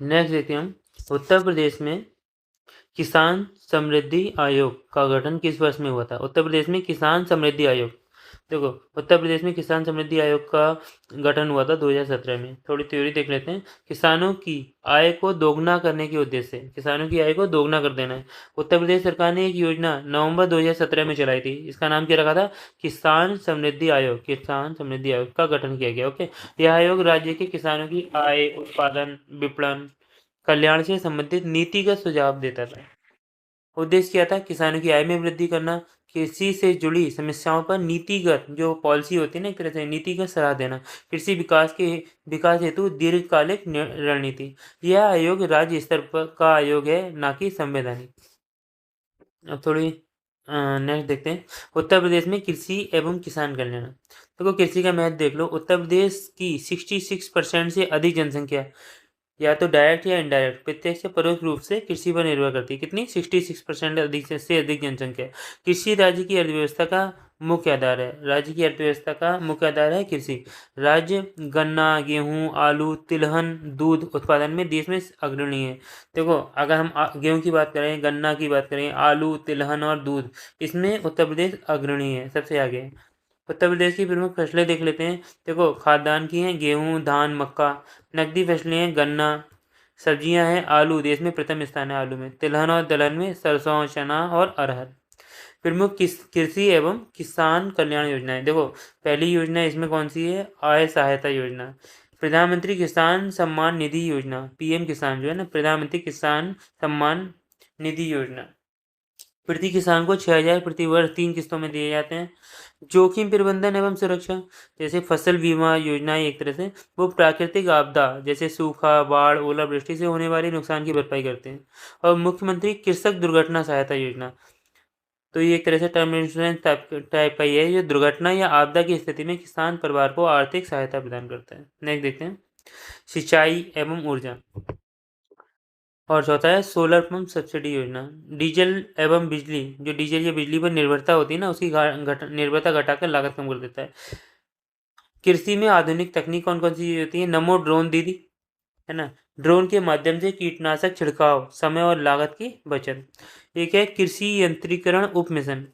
Next देखते हैं हम, उत्तर प्रदेश में किसान समृद्धि आयोग का गठन किस वर्ष में हुआ था? उत्तर प्रदेश में किसान समृद्धि आयोग, देखो उत्तर प्रदेश में किसान समृद्धि आयोग का गठन हुआ था 2017 में। थोड़ी थ्योरी देख लेते हैं। किसानों की आय को दोगुना करने के उद्देश्य से, किसानों की आय को दोगुना कर देना है, उत्तर प्रदेश सरकार ने एक योजना नवंबर 2017 में चलाई थी। इसका नाम क्या रखा था? किसान समृद्धि आयोग। किसान समृद्धि आयोग का गठन किया गया। ओके, यह आयोग राज्य के किसानों की आय, उत्पादन, विपणन, कल्याण से संबंधित नीतिगत सुझाव देता था। उद्देश्य क्या था? किसानों की आय में वृद्धि करना, कृषि से जुड़ी समस्याओं पर नीतिगत जो पॉलिसी होती है ना, एक तरह से नीतिगत सलाह देना, कृषि विकास हेतु दीर्घकालिक रणनीति। यह आयोग राज्य स्तर पर का आयोग है, ना कि संवैधानिक। अब थोड़ी नेक्स्ट देखते हैं, उत्तर प्रदेश में कृषि एवं किसान कल्याण। देखो कृषि का महत्व देख लो। उत्तर प्रदेश की 66% से अधिक जनसंख्या या तो डायरेक्ट या इनडायरेक्ट, प्रत्यक्ष या परोक्ष रूप से कृषि पर निर्भर करती है। कितनी? 66% अधिक से अधिक जनसंख्या। कृषि राज्य की अर्थव्यवस्था का मुख्य आधार है। राज्य की अर्थव्यवस्था का मुख्य आधार है कृषि। राज्य गन्ना, गेहूं, आलू, तिलहन, दूध उत्पादन में देश में अग्रणी है। देखो अगर हम गेहूं की बात करें, गन्ना की बात करें, आलू, तिलहन और दूध, इसमें उत्तर प्रदेश अग्रणी है, सबसे आगे है। उत्तर प्रदेश की प्रमुख फसलें देख लेते हैं। देखो खाद्यान्न की हैं गेहूं, धान, मक्का। नकदी फसलें हैं गन्ना। सब्जियां हैं आलू, देश में प्रथम स्थान है आलू में। तिलहन और दलहन में सरसों, चना और अरहर। प्रमुख कृषि एवं किसान कल्याण योजनाएं। देखो पहली योजना इसमें कौन सी है? आय सहायता योजना। प्रधानमंत्री किसान सम्मान निधि योजना, पीएम किसान जो है ना, प्रधानमंत्री किसान सम्मान निधि योजना। प्रति किसान को 6,000 प्रति वर्ष 3 किस्तों में दिए जाते हैं। जोखिम प्रबंधन एवं सुरक्षा, जैसे फसल बीमा योजना, एक तरह से वो प्राकृतिक आपदा जैसे सूखा, बाढ़, ओलावृष्टि से होने वाले नुकसान की भरपाई करते हैं। और मुख्यमंत्री कृषक दुर्घटना सहायता योजना, तो ये एक तरह से टर्म इंश्योरेंस टाइप का ही है, ये दुर्घटना या आपदा की स्थिति में किसान परिवार को आर्थिक सहायता प्रदान करता है। नेक्स्ट देखते हैं, सिंचाई एवं ऊर्जा। और चौथा है सोलर पंप सब्सिडी योजना। डीजल एवं बिजली, जो डीजल या बिजली पर निर्भरता होती है ना, उसकी निर्भरता घटाकर लागत कम कर देता है। कृषि में आधुनिक तकनीक कौन कौन सी होती है? नमो ड्रोन दीदी, है ना, ड्रोन के माध्यम से कीटनाशक छिड़काव, समय और लागत की बचत। एक है कृषि यंत्रीकरण उप मिशन।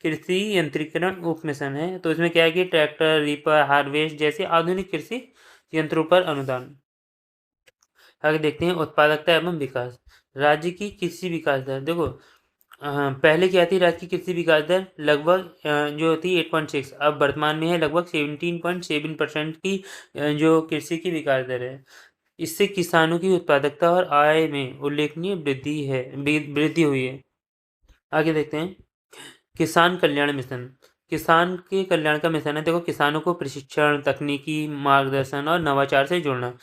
कृषि यंत्रीकरण उप मिशन है, तो इसमें क्या है कि ट्रैक्टर, रीपर, हार्वेस्ट जैसे आधुनिक कृषि यंत्रों पर अनुदान। आगे देखते हैं उत्पादकता एवं विकास। राज्य की कृषि विकास दर। देखो पहले क्या थी? राज्य की कृषि विकास दर लगभग जो थी 8.6, अब वर्तमान में है लगभग 17.7% की जो कृषि की विकास दर है। इससे किसानों की उत्पादकता और आय में उल्लेखनीय वृद्धि हुई है। आगे देखते हैं किसान कल्याण मिशन। किसान के कल्याण का मिशन है, देखो किसानों को प्रशिक्षण, तकनीकी मार्गदर्शन और नवाचार से जोड़ना।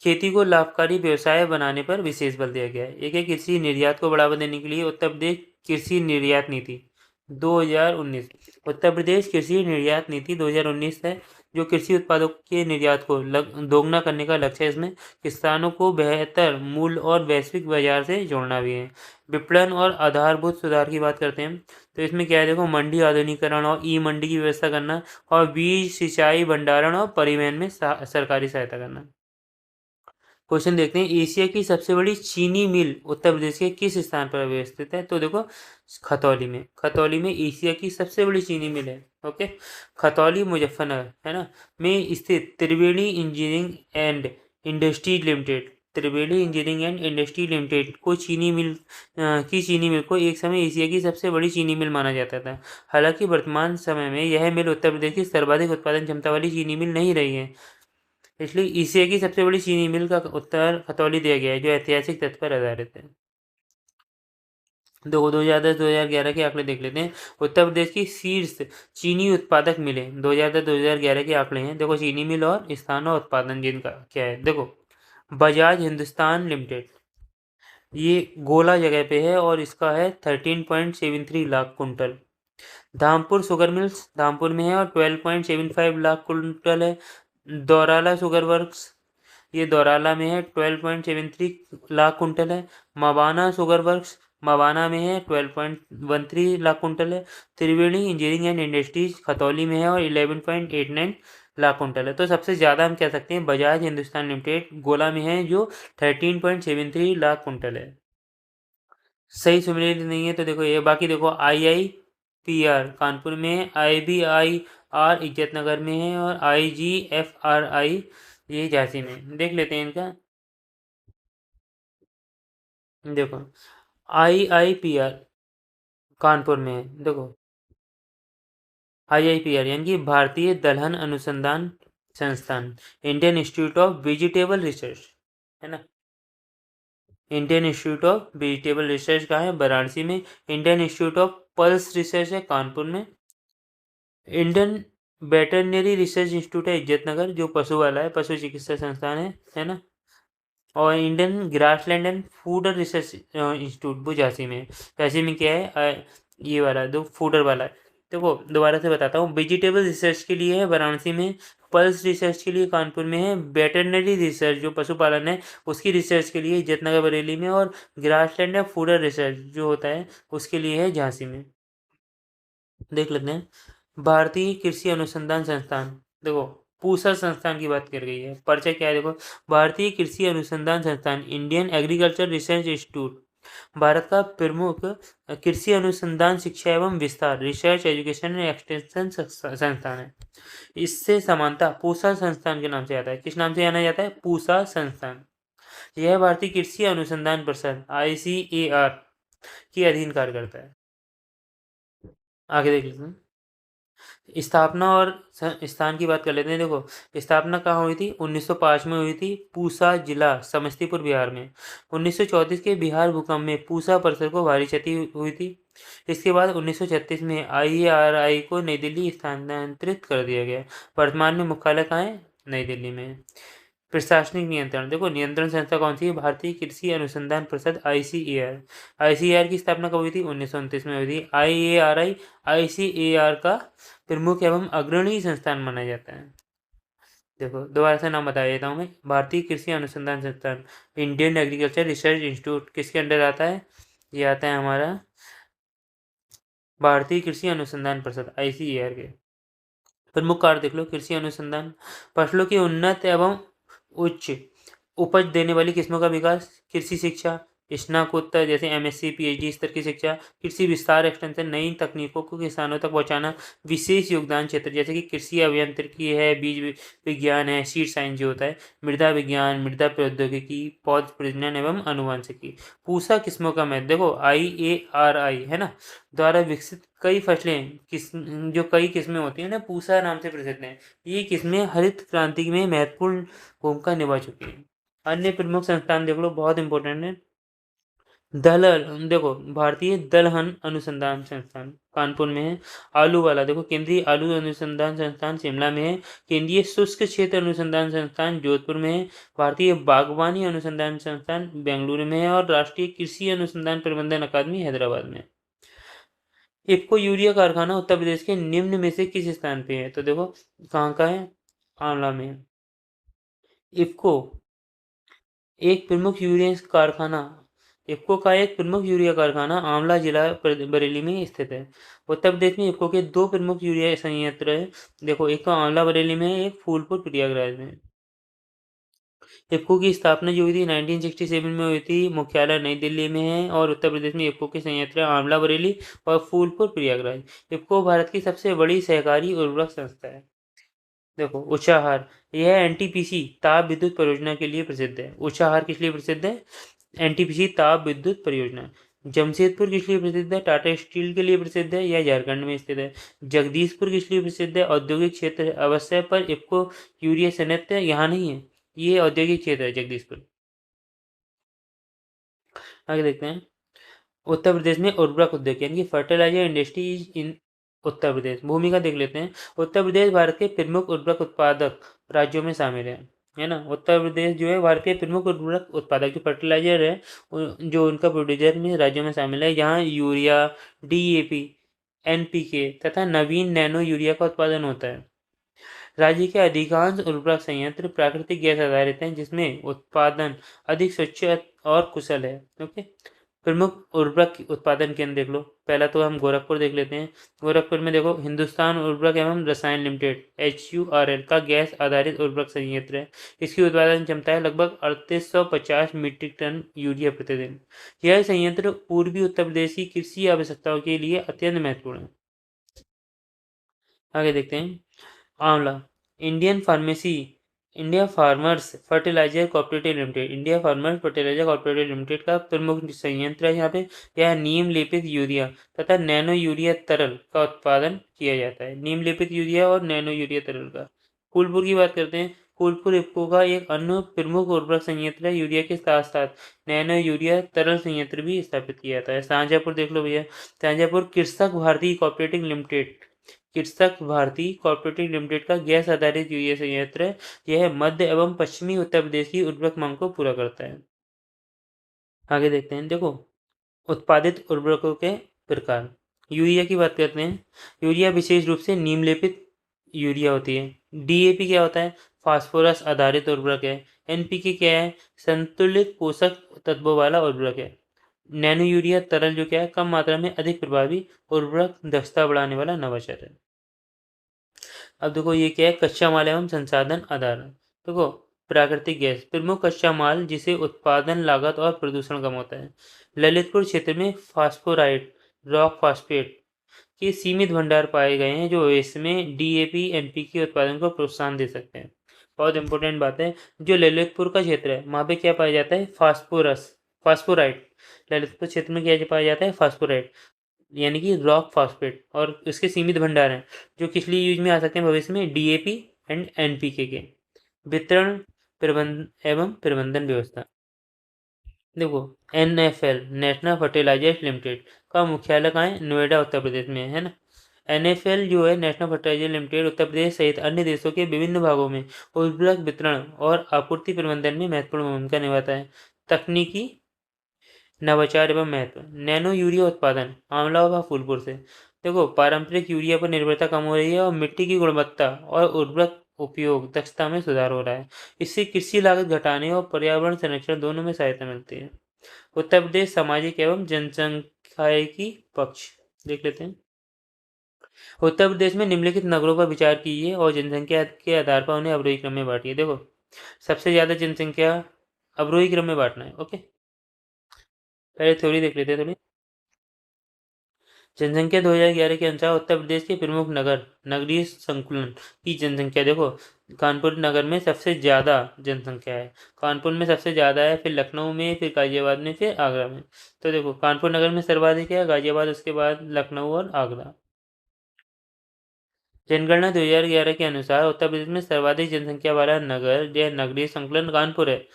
खेती को लाभकारी व्यवसाय बनाने पर विशेष बल दिया गया है। एक है कृषि निर्यात को बढ़ावा देने के लिए उत्तर प्रदेश कृषि निर्यात नीति 2019। उत्तर प्रदेश कृषि निर्यात नीति 2019 है, जो कृषि उत्पादों के निर्यात को दोगुना करने का लक्ष्य है। इसमें किसानों को बेहतर मूल्य और वैश्विक बाजार से जोड़ना भी है। विपणन और आधारभूत सुधार की बात करते हैं, तो इसमें क्या है? देखो मंडी आधुनिकीकरण और ई मंडी की व्यवस्था करना, और बीज, सिंचाई, भंडारण और परिवहन में सरकारी सहायता करना। क्वेश्चन देखते हैं, एशिया की सबसे बड़ी चीनी मिल उत्तर प्रदेश के किस स्थान पर अवस्थित है? तो देखो खतौली में। खतौली में एशिया की सबसे बड़ी चीनी मिल है। ओके, खतौली मुजफ्फरनगर है ना में स्थित Triveni Engineering and Industry Limited, Triveni Engineering and Industry Limited को चीनी मिल को एक समय एशिया की सबसे बड़ी चीनी मिल माना जाता था। हालांकि वर्तमान समय में यह मिल उत्तर प्रदेश की सर्वाधिक उत्पादन क्षमता वाली चीनी मिल नहीं रही है, इसलिए एशिया की सबसे बड़ी चीनी मिल का उत्तर खतौली दिया गया है, जो ऐतिहासिक तथ्य पर आधारित है। 2010-2011 के आंकड़े देख लेते हैं। उत्तर प्रदेश की शीर्ष चीनी उत्पादक मिलें 2010-2011 के आंकड़े हैं। देखो चीनी मिल और स्थान और उत्पादन जिनका क्या है। देखो बजाज हिंदुस्तान लिमिटेड, ये गोला जगह पे है और इसका है 13.73 lakh quintal. Dhampur sugar mills Dhampur में है और 12.75 लाख कुंटल है। दौराला शुगर वर्क्स, ये दौराला में है, 12.73 लाख कुंटल है। मवाना शुगर वर्क्स मवाना में है, 12.13 लाख कुंटल है। त्रिवेणी इंजीनियरिंग एंड इंडस्ट्रीज खतौली में है और 11.89 लाख कुंटल है। तो सबसे ज़्यादा हम कह सकते हैं बजाज हिंदुस्तान लिमिटेड गोला में है, जो 13.73 लाख कुंटल है। सही सिमिलरिटी नहीं है तो देखो ये, बाकी देखो IIPR कानपुर में है, IBIR इज्जतनगर में है, और IGFRI ये झांसी में। देख लेते हैं इनका। देखो IIPR कानपुर में है। देखो IIPR यानी कि भारतीय दलहन अनुसंधान संस्थान, Indian institute of vegetable research, है ना। Indian institute of vegetable research कहाँ है? वाराणसी में। Indian institute of pulse research है कानपुर में। इंडियन वेटरनरी रिसर्च इंस्टीट्यूट है इज्जतनगर, जो पशु वाला है, पशु चिकित्सा संस्थान है ना। और Indian grassland and fodder research institute वो झांसी में। झांसी में क्या है? ये वाला जो फूडर वाला है। देखो दोबारा से बताता हूँ, वेजिटेबल रिसर्च के लिए है वाराणसी में, पल्स रिसर्च के लिए कानपुर में है, वेटरनरी रिसर्च जो पशुपालन है उसकी रिसर्च के लिए इज्जतनगर बरेली में, और ग्रासलैंड एंड फूडर रिसर्च जो होता है उसके लिए है झांसी में। देख लेते हैं भारतीय कृषि अनुसंधान संस्थान। देखो पूसा संस्थान की बात कर गई है, परिचय क्या है? देखो भारतीय कृषि अनुसंधान संस्थान, Indian agriculture research institute, Bharat का प्रमुख कृषि अनुसंधान शिक्षा एवं विस्तार रिसर्च एजुकेशन एंड एक्सटेंशन संस्थान है। इससे समानता पूसा संस्थान के नाम से आता है। किस नाम से जाना जाता है? पूसा संस्थान। यह भारतीय कृषि अनुसंधान परिषद ICAR के अधीन कार्य करता है। आगे देख लेते हैं स्थापना और स्थान की बात कर लेते हैं। देखो स्थापना कहाँ हुई थी? 1905 में हुई थी, पूसा जिला समस्तीपुर बिहार में। 1934 के बिहार भूकंप में पूसा परिसर को भारी क्षति हुई थी। इसके बाद 1936 में IARI को नई दिल्ली स्थानांतरित कर दिया गया। वर्तमान में मुख्यालय कहाँ है? नई दिल्ली में। प्रशासनिक नियंत्रण, देखो नियंत्रण संस्था कौन सी है? भारतीय कृषि अनुसंधान परिषद ICAR की स्थापना कब हुई थी? 1929 में हुई थी। IARI ICAR का प्रमुख एवं अग्रणी संस्थान माना जाता है। देखो दोबारा से नाम बता देता हूँ मैं, भारतीय कृषि अनुसंधान संस्थान, इंडियन एग्रीकल्चर रिसर्च इंस्टीट्यूट किसके अंडर आता है? ये आता है हमारा भारतीय कृषि अनुसंधान परिषद ICAR के। प्रमुख कार्य देख लो, कृषि अनुसंधान, फसलों की उन्नत एवं उच्च उपज देने वाली किस्मों का विकास, कृषि शिक्षा, स्नातकोत्तर जैसे MSc PhD स्तर की शिक्षा, कृषि विस्तार एक्सटेंशन, नई तकनीकों को किसानों तक पहुंचाना, विशेष योगदान क्षेत्र जैसे कि कृषि अभियांत्रिकी है, बीज विज्ञान है, सीड साइंस जो होता है, मृदा विज्ञान, मृदा प्रौद्योगिकी, पौध प्रजनन एवं अनुवांशिकी। पूसा किस्मों का महत्व, देखो IARI है ना द्वारा विकसित कई फसलें जो कई किस्में होती हैं ना पूसा नाम से प्रसिद्ध हैं। ये किस्में हरित क्रांति में महत्वपूर्ण भूमिका निभा चुकी है। अन्य प्रमुख संस्थान देख लो, बहुत इंपॉर्टेंट है। देखो भारतीय दलहन अनुसंधान संस्थान कानपुर में है। आलू वाला देखो, केंद्रीय आलू अनुसंधान संस्थान शिमला में है। केंद्रीय शुष्क क्षेत्र अनुसंधान संस्थान जोधपुर में है। भारतीय बागवानी अनुसंधान संस्थान बेंगलुरु में है, और राष्ट्रीय कृषि अनुसंधान प्रबंधन अकादमी हैदराबाद में। इफ्को यूरिया कारखाना उत्तर प्रदेश के निम्न में से किस स्थान पे है? तो देखो कहाँ का है? आंवला में है। इफ्को एक प्रमुख यूरिया कारखाना इफ्को का एक प्रमुख यूरिया कारखाना आंवला जिला बरेली में स्थित है। उत्तर प्रदेश में इफ्को के दो प्रमुख यूरिया संयंत्र है। देखो एक तो आंवला बरेली में है, एक फूलपुर प्रयागराज में। इफ्को की स्थापना जो हुई थी 1967 में हुई थी, मुख्यालय नई दिल्ली में है, और उत्तर प्रदेश में इफ्को के संयंत्र आंवला बरेली और फूलपुर प्रयागराज। इफ्को भारत की सबसे बड़ी सहकारी उर्वरक संस्था है। देखो उषाहार, यह NTPC ताप विद्युत परियोजना के लिए प्रसिद्ध है। उषाहार किस लिए प्रसिद्ध है? NTPC ताप विद्युत परियोजना। जमशेदपुर किस लिए प्रसिद्ध है? टाटा स्टील के लिए प्रसिद्ध है, यह झारखंड में स्थित है। जगदीशपुर किस लिए प्रसिद्ध है? औद्योगिक क्षेत्र अवश्य, पर इफ्को यूरिया संयंत्र यहाँ नहीं है, ये औद्योगिक क्षेत्र है जगदीशपुर। आगे देखते हैं उत्तर प्रदेश में उर्वरक उद्योग यानी कि fertiliser industry in Uttar Pradesh. भूमिका देख लेते हैं। उत्तर प्रदेश भारत के प्रमुख उर्वरक उत्पादक राज्यों में शामिल है ना। उत्तर प्रदेश जो है भारत के प्रमुख उर्वरक उत्पादक जो फर्टिलाइजर है जो उनका प्रोड्यूसर में राज्यों में शामिल है। यहाँ यूरिया, DAP, NPK तथा नवीन नैनो यूरिया का उत्पादन होता है। राज्य के अधिकांश उर्वरक संयंत्र प्राकृतिक गैस आधारित हैं, जिसमें उत्पादन अधिक स्वच्छ और कुशल है। ओके, प्रमुख उर्वरक उत्पादन केंद्र देख लो। पहला तो हम गोरखपुर देख लेते हैं। गोरखपुर में देखो हिंदुस्तान उर्वरक एवं रसायन लिमिटेड HURL का गैस आधारित उर्वरक संयंत्र है। इसकी उत्पादन क्षमता है लगभग 3850 मीट्रिक टन यूरिया प्रतिदिन। यह संयंत्र पूर्वी उत्तर प्रदेश की कृषि आवश्यकताओं के लिए अत्यंत महत्वपूर्ण है। आगे देखते हैं। Aonla, Indian pharmacy India farmers fertilizer cooperative limited, India farmers fertilizer cooperative limited का प्रमुख संयंत्र है यहाँ पे। यह नीम लेपित यूरिया तथा नैनो यूरिया तरल का उत्पादन किया जाता है। नीम लेपित यूरिया और नैनो यूरिया तरल का। फूलपुर की बात करते हैं। फूलपुर इफ्को का एक अन्य प्रमुख उर्वरक संयंत्र है। यूरिया के साथ साथ नैनो यूरिया तरल संयंत्र भी स्थापित किया जाता है। शाहजहाँपुर देख लो भैया। शाहजहाँपुर कृषक भारती कॉर्पोरेटिव लिमिटेड, कृषक भारती कॉर्पोरेटिव लिमिटेड का गैस आधारित यूरिया संयंत्र है। यह मध्य एवं पश्चिमी उत्तर प्रदेश की उर्वरक मांग को पूरा करता है। आगे देखते हैं। देखो उत्पादित उर्वरकों के प्रकार। यूरिया की बात करते हैं। यूरिया विशेष रूप से नीमलेपित यूरिया होती है। DAP क्या होता है? फास्फोरस आधारित उर्वरक है। NPK क्या है? संतुलित पोषक तत्वों वाला उर्वरक है। नैनो यूरिया तरल जो क्या है? कम मात्रा में अधिक प्रभावी उर्वरक, दक्षता बढ़ाने वाला नवाचार है। अब देखो ये क्या है? कच्चा माल एवं संसाधन आधार। देखो प्राकृतिक गैस प्रमुख कच्चा माल जिसे उत्पादन लागत और प्रदूषण कम होता है। ललितपुर क्षेत्र में फास्फोराइट, रॉक फास्फेट के सीमित भंडार पाए गए हैं जो इसमें DAP NPK उत्पादन को प्रोत्साहन दे सकते हैं। बहुत इंपॉर्टेंट बात है। जो ललितपुर का क्षेत्र है वहाँ पे क्या पाया जाता है? फास्फोराइट। ललितपुर क्षेत्र में क्या पाया जाता है? फास्फोराइट, यानी कि रॉक फास्फेट, और इसके सीमित भंडार हैं जो किस लिए यूज में आ सकते हैं भविष्य में? DAP एंड NPK के। वितरण प्रबंध एवं प्रबंधन व्यवस्था। देखो NFL नेशनल फर्टिलाइजर्स लिमिटेड का मुख्यालय कहाँ है? नोएडा उत्तर प्रदेश में है ना। NFL जो है national fertiliser limited Uttar Pradesh सहित अन्य देशों के विभिन्न भागों में उर्वरक वितरण और आपूर्ति प्रबंधन में महत्वपूर्ण भूमिका निभाता है। तकनीकी नवाचार एवं महत्व। नैनो यूरिया उत्पादन आंवला व फूलपुर से। देखो पारंपरिक यूरिया पर निर्भरता कम हो रही है और मिट्टी की गुणवत्ता और उर्वरक उपयोग दक्षता में सुधार हो रहा है। इससे कृषि लागत घटाने और पर्यावरण संरक्षण दोनों में सहायता मिलती है। उत्तर प्रदेश सामाजिक एवं जनसंख्यिकी पक्ष देख लेते हैं। उत्तर प्रदेश में निम्नलिखित नगरों पर विचार कीजिए और जनसंख्या के आधार पर उन्हें अवरोही क्रम में बांटिए। देखो सबसे ज्यादा जनसंख्या अवरोही क्रम में बांटना है। ओके, पहले थ्योरी देख लेते हैं थोड़ी। जनसंख्या 2011 के अनुसार उत्तर प्रदेश के प्रमुख नगर नगरीय संकुलन की जनसंख्या। देखो कानपुर नगर में सबसे ज़्यादा जनसंख्या है। कानपुर में सबसे ज़्यादा है, फिर लखनऊ में, फिर गाजियाबाद में, फिर आगरा में। तो देखो कानपुर नगर में सर्वाधिक है, गाजियाबाद उसके बाद लखनऊ और आगरा। जनगणना 2011 के अनुसार उत्तर प्रदेश में सर्वाधिक जनसंख्या वाला नगर या नगरीय संकुलन कानपुर है।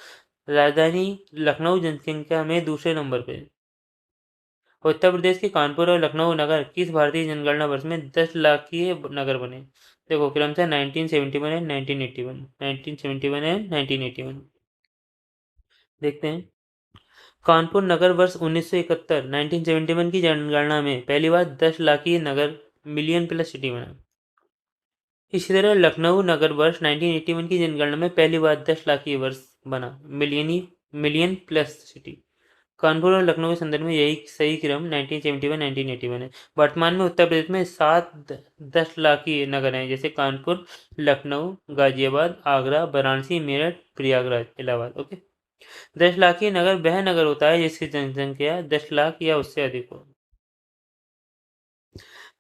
राजधानी लखनऊ जनसंख्या में दूसरे नंबर पे। उत्तर प्रदेश के कानपुर और लखनऊ नगर किस भारतीय जनगणना वर्ष में 10 लाखीय नगर बने? देखो क्रमशः 1971 एंड 1981, 1971 एंड 1981। देखते हैं। कानपुर नगर वर्ष 1971 1971 की जनगणना में पहली बार 10 लाखीय नगर मिलियन प्लस सिटी बना। इसी तरह लखनऊ नगर वर्ष 1981 की जनगणना में पहली बार 10 लाखीय वर्ष बना, मिलियन प्लस सिटी। कानपुर और लखनऊ के संदर्भ में यही सही क्रम 1971-1981 है। वर्तमान में उत्तर प्रदेश में 7 10 लाखीय नगर हैं, जैसे कानपुर, लखनऊ, गाजियाबाद, आगरा, वाराणसी, मेरठ, प्रयागराज, इलाहाबाद। ओके, 10 लाखीय नगर वह नगर होता है जिसकी जनसंख्या 10 लाख या उससे अधिक हो।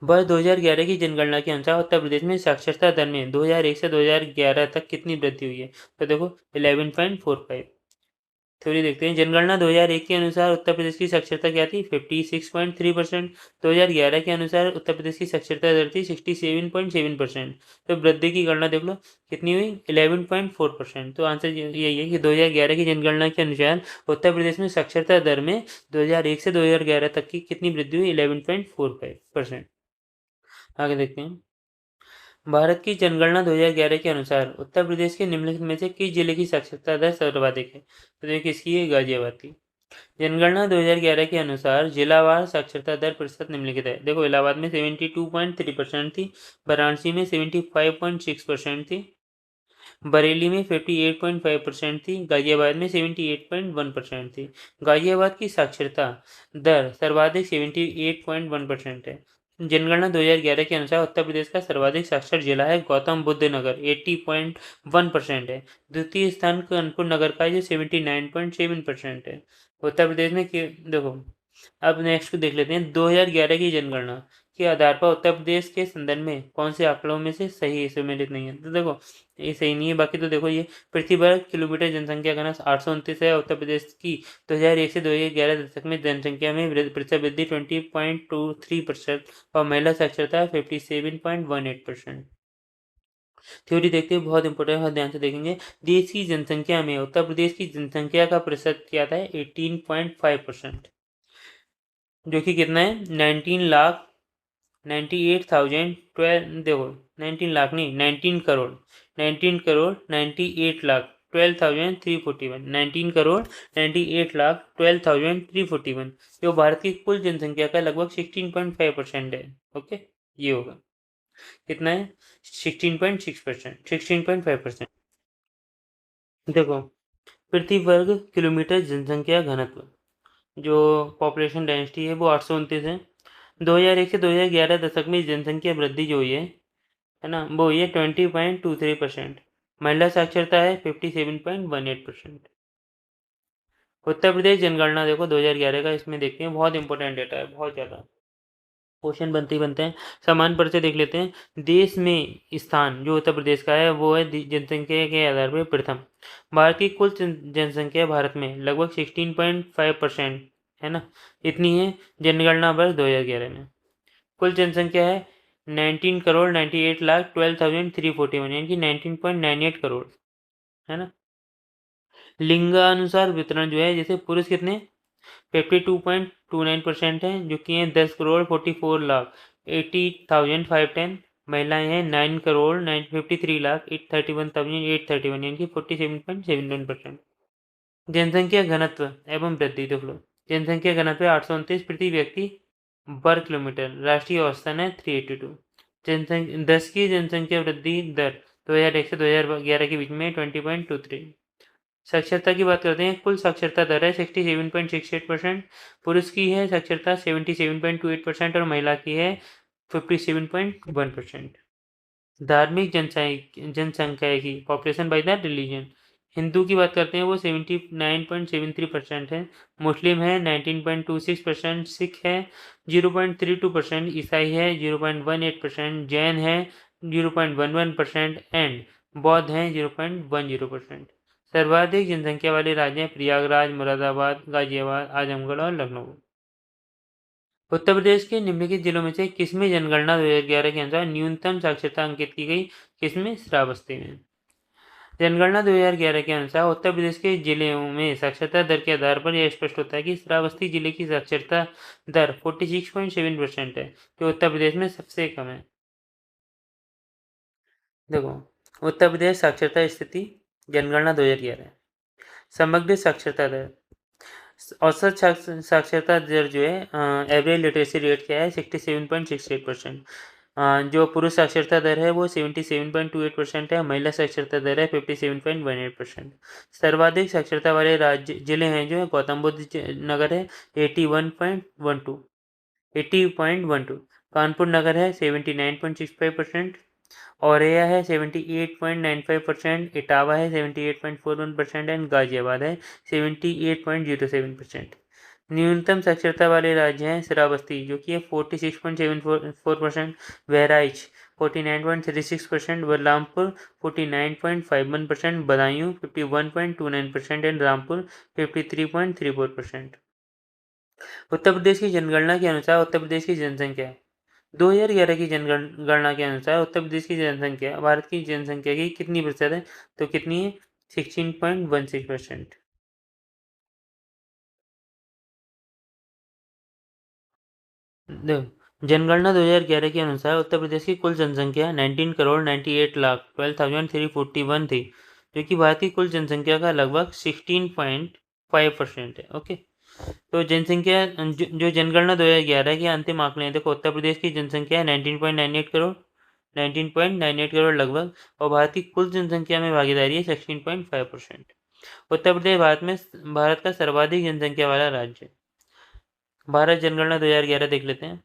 वर्ष 2011 की जनगणना के अनुसार उत्तर प्रदेश में साक्षरता दर में 2001 से 2011 तक कितनी वृद्धि हुई है? तो देखो 11.45। थ्योरी देखते हैं। जनगणना 2001 के अनुसार उत्तर प्रदेश की साक्षरता क्या थी? 56.3%। 2011 के अनुसार उत्तर प्रदेश की साक्षरता दर थी 67.7%। तो वृद्धि की गणना देख लो कितनी हुई? 11.4%। तो आंसर यही है कि 2011 की जनगणना के अनुसार उत्तर प्रदेश में साक्षरता दर में 2001 से 2011 तक की कितनी वृद्धि हुई? 11.45%। आगे देखते हैं। भारत की जनगणना 2011 के अनुसार उत्तर प्रदेश के निम्नलिखित में से किस जिले की साक्षरता दर सर्वाधिक है? तो देखिए किसकी है? गाजियाबाद की। जनगणना 2011 के अनुसार जिलावार साक्षरता दर प्रतिशत निम्नलिखित है। देखो इलाहाबाद में 72.3% थी, वाराणसी में 75.6% थी, बरेली में 58.5% थी, गाजियाबाद में 78.1% थी। गाजियाबाद की साक्षरता दर सर्वाधिक 78.1% है। जनगणना 2011 के अनुसार उत्तर प्रदेश का सर्वाधिक साक्षर जिला है गौतम बुद्ध नगर, 80.1% है। द्वितीय स्थान कानपुर नगर का जो 79.7% है। उत्तर प्रदेश में देखो, अब नेक्स्ट देख लेते हैं 2011 की जनगणना के आधार पर उत्तर प्रदेश के संदर्भ में कौन से आंकड़ों में से सही सम्मिलित नहीं है। तो देखो, ये सही नहीं है। बाकी तो देखो, ये पृथ्वी वर्ग किलोमीटर जनसंख्या घनत्व 829 है। उत्तर प्रदेश की 2001 से 2011 दशक में जनसंख्या में प्रतिशत वृद्धि 20.23% और महिला साक्षरता 57.18%। थ्योरी देखते हैं, बहुत इंपॉर्टेंट है, ध्यान से देखेंगे। देश की जनसंख्या में उत्तर प्रदेश की जनसंख्या का प्रतिशत क्या था, 18.5%, जो कि कितना है 19,98,012। देखो 19 लाख नहीं, 19 करोड़ 98,12,341, 19 करोड़ 98,12,341, जो भारत की कुल जनसंख्या का लगभग 16.5% है। ओके, ये होगा कितना है 16.6%, 16.5%। देखो, प्रति वर्ग किलोमीटर जनसंख्या घनत्व, जो पॉपुलेशन डेंसिटी है वो 829 है। 2001 से 2011 दशक में जनसंख्या वृद्धि जो हुई है ना, वो हुई है 20.23%। महिला साक्षरता है 57.18%। उत्तर प्रदेश जनगणना देखो 2011 का, इसमें देखते हैं, बहुत इंपॉर्टेंट डेटा है, बहुत ज़्यादा क्वेश्चन बनते हैं। समान परिचय देख लेते हैं। देश में स्थान जो उत्तर प्रदेश का है वो है जनसंख्या के आधार पर प्रथम। भारत की कुल जनसंख्या भारत में लगभग 16.5% है ना, इतनी है जनगणना वर्ष 2011 में। कुल जनसंख्या है 19 करोड़ 98,12,341, यानी कि 19.98 करोड़ है ना। लिंगानुसार वितरण जो है, जैसे पुरुष कितने 52.29% है, जो कि हैं 10 करोड़ 44,80,510। महिलाएं हैं 9 करोड़ 53 लाख 831,831, यानी कि 47.71%। जनसंख्या घनत्व एवं वृद्धि देख लो। जनसंख्या घनत्व 829 प्रति व्यक्ति वर्ग किलोमीटर, राष्ट्रीय औसतन है 382। जनसंख्या 10 की जनसंख्या वृद्धि दर 2001 से 2011 के बीच में 20.23। साक्षरता की बात करते हैं। कुल साक्षरता दर है 67.68%। पुरुष की है साक्षरता 77.28% और महिला की है 57.1%। धार्मिक जनसंख्या की population by the religion, Hindu की बात करते हैं वो 79.73% है, मुस्लिम है 19.26%, सिख है 0.32%, ईसाई है 0.18%, जैन है 0.11% एंड बौद्ध हैं 0.10%। सर्वाधिक जनसंख्या वाले राज्य हैं प्रयागराज, मुरादाबाद, गाजियाबाद, आजमगढ़ और लखनऊ। उत्तर प्रदेश के निम्नलिखित जिलों में से किसमें जनगणना 2011 के अनुसार न्यूनतम साक्षरता अंकित की गई, किसमें, श्रावस्ती में। जनगणना 2011 के अनुसार उत्तर प्रदेश के जिलों में साक्षरता दर के आधार पर यह स्पष्ट होता है कि श्रावस्ती जिले की साक्षरता दर 46.7% है, जो उत्तर प्रदेश में सबसे कम है। देखो, उत्तर प्रदेश साक्षरता स्थिति जनगणना 2011, समग्र साक्षरता दर, औसत साक्षरता दर जो है, एवरेज लिटरेसी रेट क्या है 67.68%। जो पुरुष साक्षरता दर है वो 77.28% है, महिला साक्षरता दर है 57.18%। सर्वाधिक साक्षरता वाले राज्य जिले हैं जो है गौतम बुद्ध नगर है 80.12, कानपुर नगर है 79.65%, औरैया है 78.95%, इटावा है 78.41% एंड गाजियाबाद है 78.07%। न्यूनतम साक्षरता वाले राज्य हैं श्रावस्ती जो कि है 46.74%, बहराइच 49.36%, बलरामपुर 49.51%, बदायूं 51.29% एंड रामपुर 53.34%। उत्तर प्रदेश की जनगणना के अनुसार उत्तर प्रदेश की जनसंख्या 2011 की जनगणना के अनुसार उत्तर प्रदेश की जनसंख्या भारत की जनसंख्या की कितनी प्रतिशत है, तो कितनी है 16.16%। जनगणना 2011 के अनुसार उत्तर प्रदेश की कुल जनसंख्या 19 करोड़ 98,12,341 थी, जो कि भारत की कुल जनसंख्या का लगभग 16.5% है। ओके, तो जनसंख्या जो जनगणना 2011 के अंतिम आंकड़े हैं, देखो उत्तर प्रदेश की जनसंख्या है 19.98 करोड़, 19.98 करोड़ लगभग, और भारत की कुल जनसंख्या में भागीदारी है 16.5%। उत्तर प्रदेश भारत का सर्वाधिक जनसंख्या वाला राज्य है। भारत जनगणना 2011 देख लेते हैं।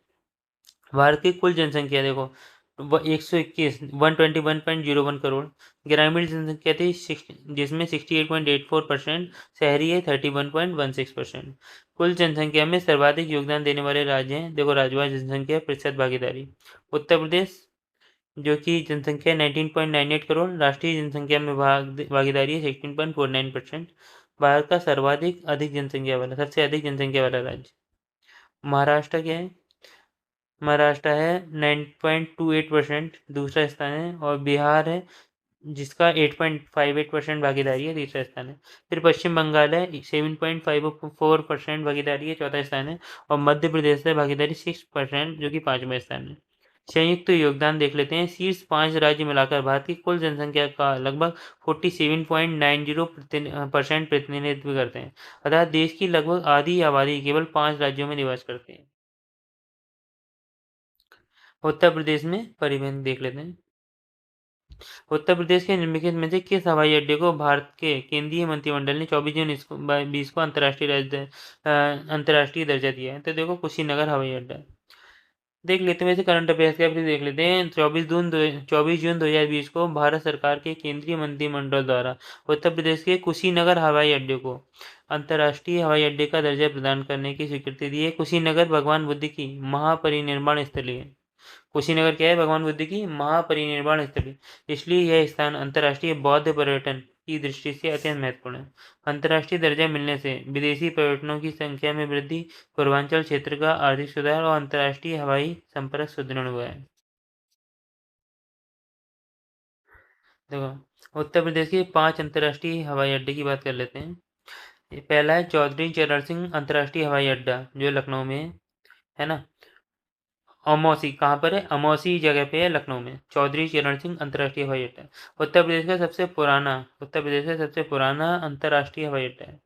भारत की कुल जनसंख्या देखो 121 करोड़, ग्रामीण जनसंख्या थी जिसमें 68.84%, शहरी है 31.16%। कुल जनसंख्या में सर्वाधिक योगदान देने वाले राज्य हैं, देखो राज्यवार जनसंख्या प्रतिशत भागीदारी। उत्तर प्रदेश जो कि जनसंख्या 19.98 करोड़, राष्ट्रीय जनसंख्या में भागीदारी है 16.49%। भारत का सर्वाधिक अधिक जनसंख्या वाला सबसे अधिक जनसंख्या वाला राज्य महाराष्ट्र क्या है? महाराष्ट्र है 9.28%, दूसरा स्थान है, और बिहार है जिसका 8.58% भागीदारी है, तीसरा स्थान है। फिर पश्चिम बंगाल है 7.54% भागीदारी है, चौथा स्थान है, और मध्य प्रदेश है भागीदारी 6% जो कि 5वां स्थान है। संयुक्त योगदान देख लेते हैं। शीर्ष 5 राज्य मिलाकर भारत की कुल जनसंख्या का लगभग 47.90% प्रतिनिधित्व करते हैं, अर्थात देश की लगभग आधी आबादी केवल 5 राज्यों में निवास करती है। उत्तर प्रदेश में परिवहन देख लेते हैं। उत्तर प्रदेश के निम्नलिखित में से किस हवाई अड्डे को भारत के केंद्रीय मंत्रिमंडल ने 24 जून 2020 को अंतर्राष्ट्रीय दर्जा दिया है? तो देखो कुशीनगर हवाई अड्डा देख लेते हैं। वैसे करंट अफेयर्स का भी देख लेते हैं। 24 जून 2020 को भारत सरकार के केंद्रीय मंत्रिमंडल द्वारा उत्तर प्रदेश के कुशीनगर हवाई अड्डे को अंतर्राष्ट्रीय हवाई अड्डे का दर्जा प्रदान करने की स्वीकृति दी है। कुशीनगर भगवान बुद्ध की महापरिनिर्वाण स्थली है। कुशीनगर क्या है? भगवान बुद्ध की महापरिनिर्वाण स्थली, इसलिए यह स्थान अंतर्राष्ट्रीय बौद्ध पर्यटन की दृष्टि से अत्यंत महत्वपूर्ण है। अंतर्राष्ट्रीय दर्जा मिलने से विदेशी पर्यटकों की संख्या में वृद्धि, पूर्वांचल क्षेत्र का आर्थिक सुधार और अंतर्राष्ट्रीय हवाई संपर्क सुदृढ़ हुआ है। देखो उत्तर प्रदेश के 5 अंतर्राष्ट्रीय हवाई अड्डे की बात कर लेते हैं। पहला है चौधरी चरण सिंह अंतर्राष्ट्रीय हवाई अड्डा जो लखनऊ में है ना। अमौसी कहाँ पर है? अमौसी जगह पे है लखनऊ में, चौधरी चरण सिंह अंतर्राष्ट्रीय हवाई अड्डा। उत्तर प्रदेश का सबसे पुराना अंतर्राष्ट्रीय हवाई अड्डा है।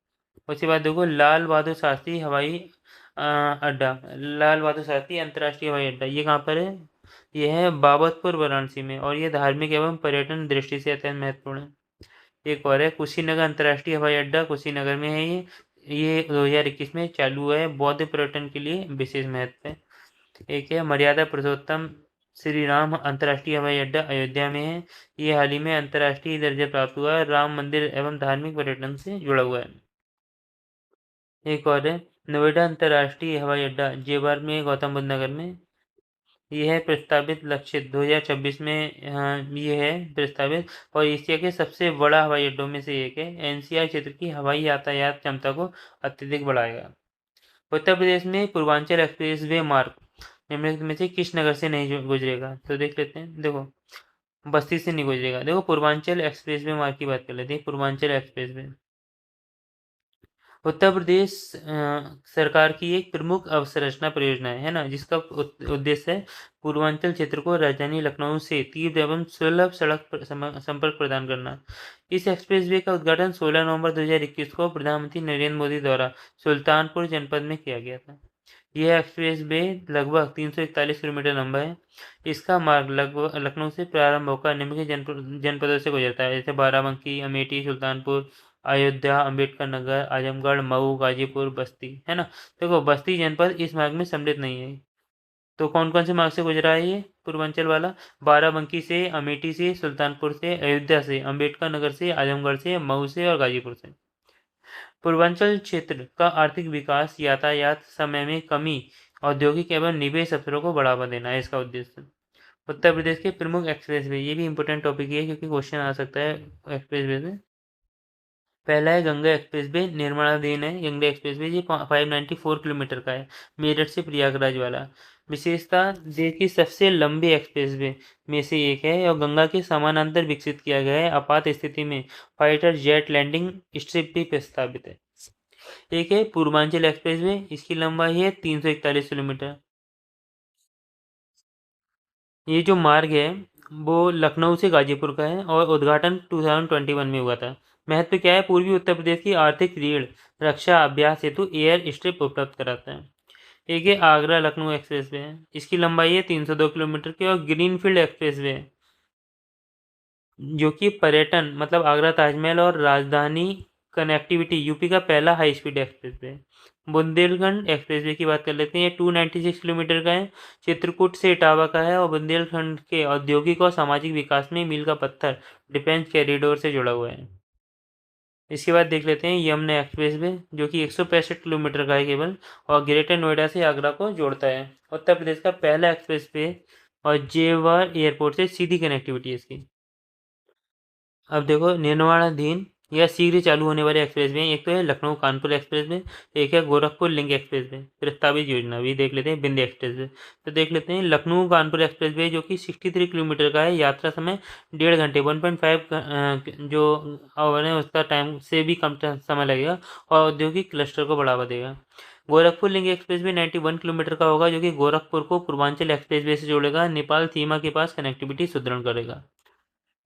उसके बाद देखो लाल बहादुर शास्त्री अड्डा, लाल बहादुर शास्त्री अंतर्राष्ट्रीय हवाई अड्डा, ये कहाँ पर है? ये है बाबतपुर वाराणसी में, और ये धार्मिक एवं पर्यटन दृष्टि से अत्यंत महत्वपूर्ण है। एक और है कुशीनगर अंतर्राष्ट्रीय हवाई अड्डा, कुशीनगर में है ये 2021 में चालू हुआ है, बौद्ध पर्यटन के लिए विशेष महत्व है। एक है मर्यादा पुरुषोत्तम श्री राम अंतर्राष्ट्रीय हवाई अड्डा, अयोध्या में है, ये हाल ही में अंतर्राष्ट्रीय दर्जा प्राप्त हुआ है, राम मंदिर एवं धार्मिक पर्यटन से जुड़ा हुआ है। एक और है नोएडा अंतर्राष्ट्रीय हवाई अड्डा, जेवर में, गौतम बुद्ध नगर में, ये है प्रस्तावित लक्षित 2026 में, ये है प्रस्तावित, और एशिया के सबसे बड़ा हवाई अड्डों में से एक है। एनसीआर क्षेत्र की हवाई यातायात क्षमता को अत्यधिक बढ़ाएगा। उत्तर प्रदेश में पूर्वांचल एक्सप्रेस वे मार्ग निम्नलिखित में से किस नगर से नहीं गुजरेगा? तो देख लेते हैं। देखो बस्ती से नहीं गुजरेगा। देखो पूर्वांचल एक्सप्रेस वे मार्ग की बात कर लेते हैं। पूर्वांचल एक्सप्रेस वे उत्तर प्रदेश सरकार की एक प्रमुख अवसंरचना परियोजना है ना, जिसका उद्देश्य है पूर्वांचल क्षेत्र को राजधानी लखनऊ से तीव्र एवं सुलभ सड़क संपर्क प्रदान करना। इस एक्सप्रेसवे का उद्घाटन 16 नवंबर 2021 को प्रधानमंत्री नरेंद्र मोदी द्वारा सुल्तानपुर जनपद में किया गया था। यह एक्सप्रेसवे लगभग 341 किलोमीटर लंबा है। इसका मार्ग लगभग लखनऊ से प्रारंभ होकर निम्नलिखित जनपदों से गुजरता है, जैसे बाराबंकी, अमेठी, सुल्तानपुर, अयोध्या, अंबेडकर नगर, आजमगढ़, मऊ, गाजीपुर, बस्ती, है ना। देखो बस्ती जनपद इस मार्ग में सम्मिलित नहीं है। तो कौन कौन से मार्ग से गुजरा है ये पूर्वांचल वाला? बाराबंकी से, अमेठी से, सुल्तानपुर से, अयोध्या से, अंबेडकर नगर से, आजमगढ़ से, मऊ से और गाजीपुर से। पूर्वांचल क्षेत्र का आर्थिक विकास, यातायात समय में कमी, औद्योगिक एवं निवेश अवसरों को बढ़ावा देना है इसका उद्देश्य। उत्तर प्रदेश के प्रमुख एक्सप्रेसवे, ये भी इंपॉर्टेंट टॉपिक है क्योंकि क्वेश्चन आ सकता है एक्सप्रेसवे से। पहला है गंगा एक्सप्रेसवे, निर्माणाधीन है। गंगा एक्सप्रेसवे ये 594 किलोमीटर का है, मेरठ से प्रयागराज वाला। विशेषता देश की सबसे लंबे एक्सप्रेसवे में से एक है और गंगा के समानांतर विकसित किया गया है। आपात स्थिति में फाइटर जेट लैंडिंग स्ट्रिप भी प्रस्तावित है। एक है पूर्वांचल एक्सप्रेसवे, इसकी लंबाई है 341 किलोमीटर। ये जो मार्ग है वो लखनऊ से गाजीपुर का है और उद्घाटन 2021 में हुआ था। महत्व क्या है? पूर्वी उत्तर प्रदेश की आर्थिक रीढ़ रक्षा अभ्यास हेतु एयर स्ट्रिप उपलब्ध कराता है। एक है आगरा लखनऊ एक्सप्रेस वे है, इसकी लंबाई है 302 किलोमीटर की, और ग्रीनफील्ड एक्सप्रेस वे है जो कि पर्यटन मतलब आगरा ताजमहल और राजधानी कनेक्टिविटी यूपी का पहला high speed express way. Bundelkhand express way की बात कर लेते हैं। ये 296 किलोमीटर का है, चित्रकूट से इटावा का है और बुंदेलखंड के औद्योगिक और सामाजिक विकास में मील का पत्थर डिफेंस कॉरिडोर से जुड़ा हुआ है। इसके बाद देख लेते हैं यमुना एक्सप्रेस वे जो कि 165 किलोमीटर का है केवल, और ग्रेटर नोएडा से आगरा को जोड़ता है। उत्तर प्रदेश का पहला एक्सप्रेस वे और जेवर एयरपोर्ट से सीधी कनेक्टिविटी है इसकी। अब देखो निर्माणाधीन या शीघ्र चालू होने वाले एक्सप्रेस वे, एक तो है लखनऊ कानपुर एक्सप्रेस वे, एक है गोरखपुर लिंक एक्सप्रेस वे। प्रस्तावित योजना भी देख लेते हैं विंध्य एक्सप्रेस वे। तो देख लेते हैं लखनऊ कानपुर एक्सप्रेस वे जो कि 63 किलोमीटर का है, यात्रा समय 1.5 घंटे 1.5 जो आवर है उसका टाइम से भी कम समय लगेगा और औद्योगिक क्लस्टर को बढ़ावा देगा। Gorakhpur link express way 91 kilometre का होगा जो कि गोरखपुर को पूर्वांचल एक्सप्रेस वे से जोड़ेगा, नेपाल सीमा के पास कनेक्टिविटी सुदृढ़ करेगा।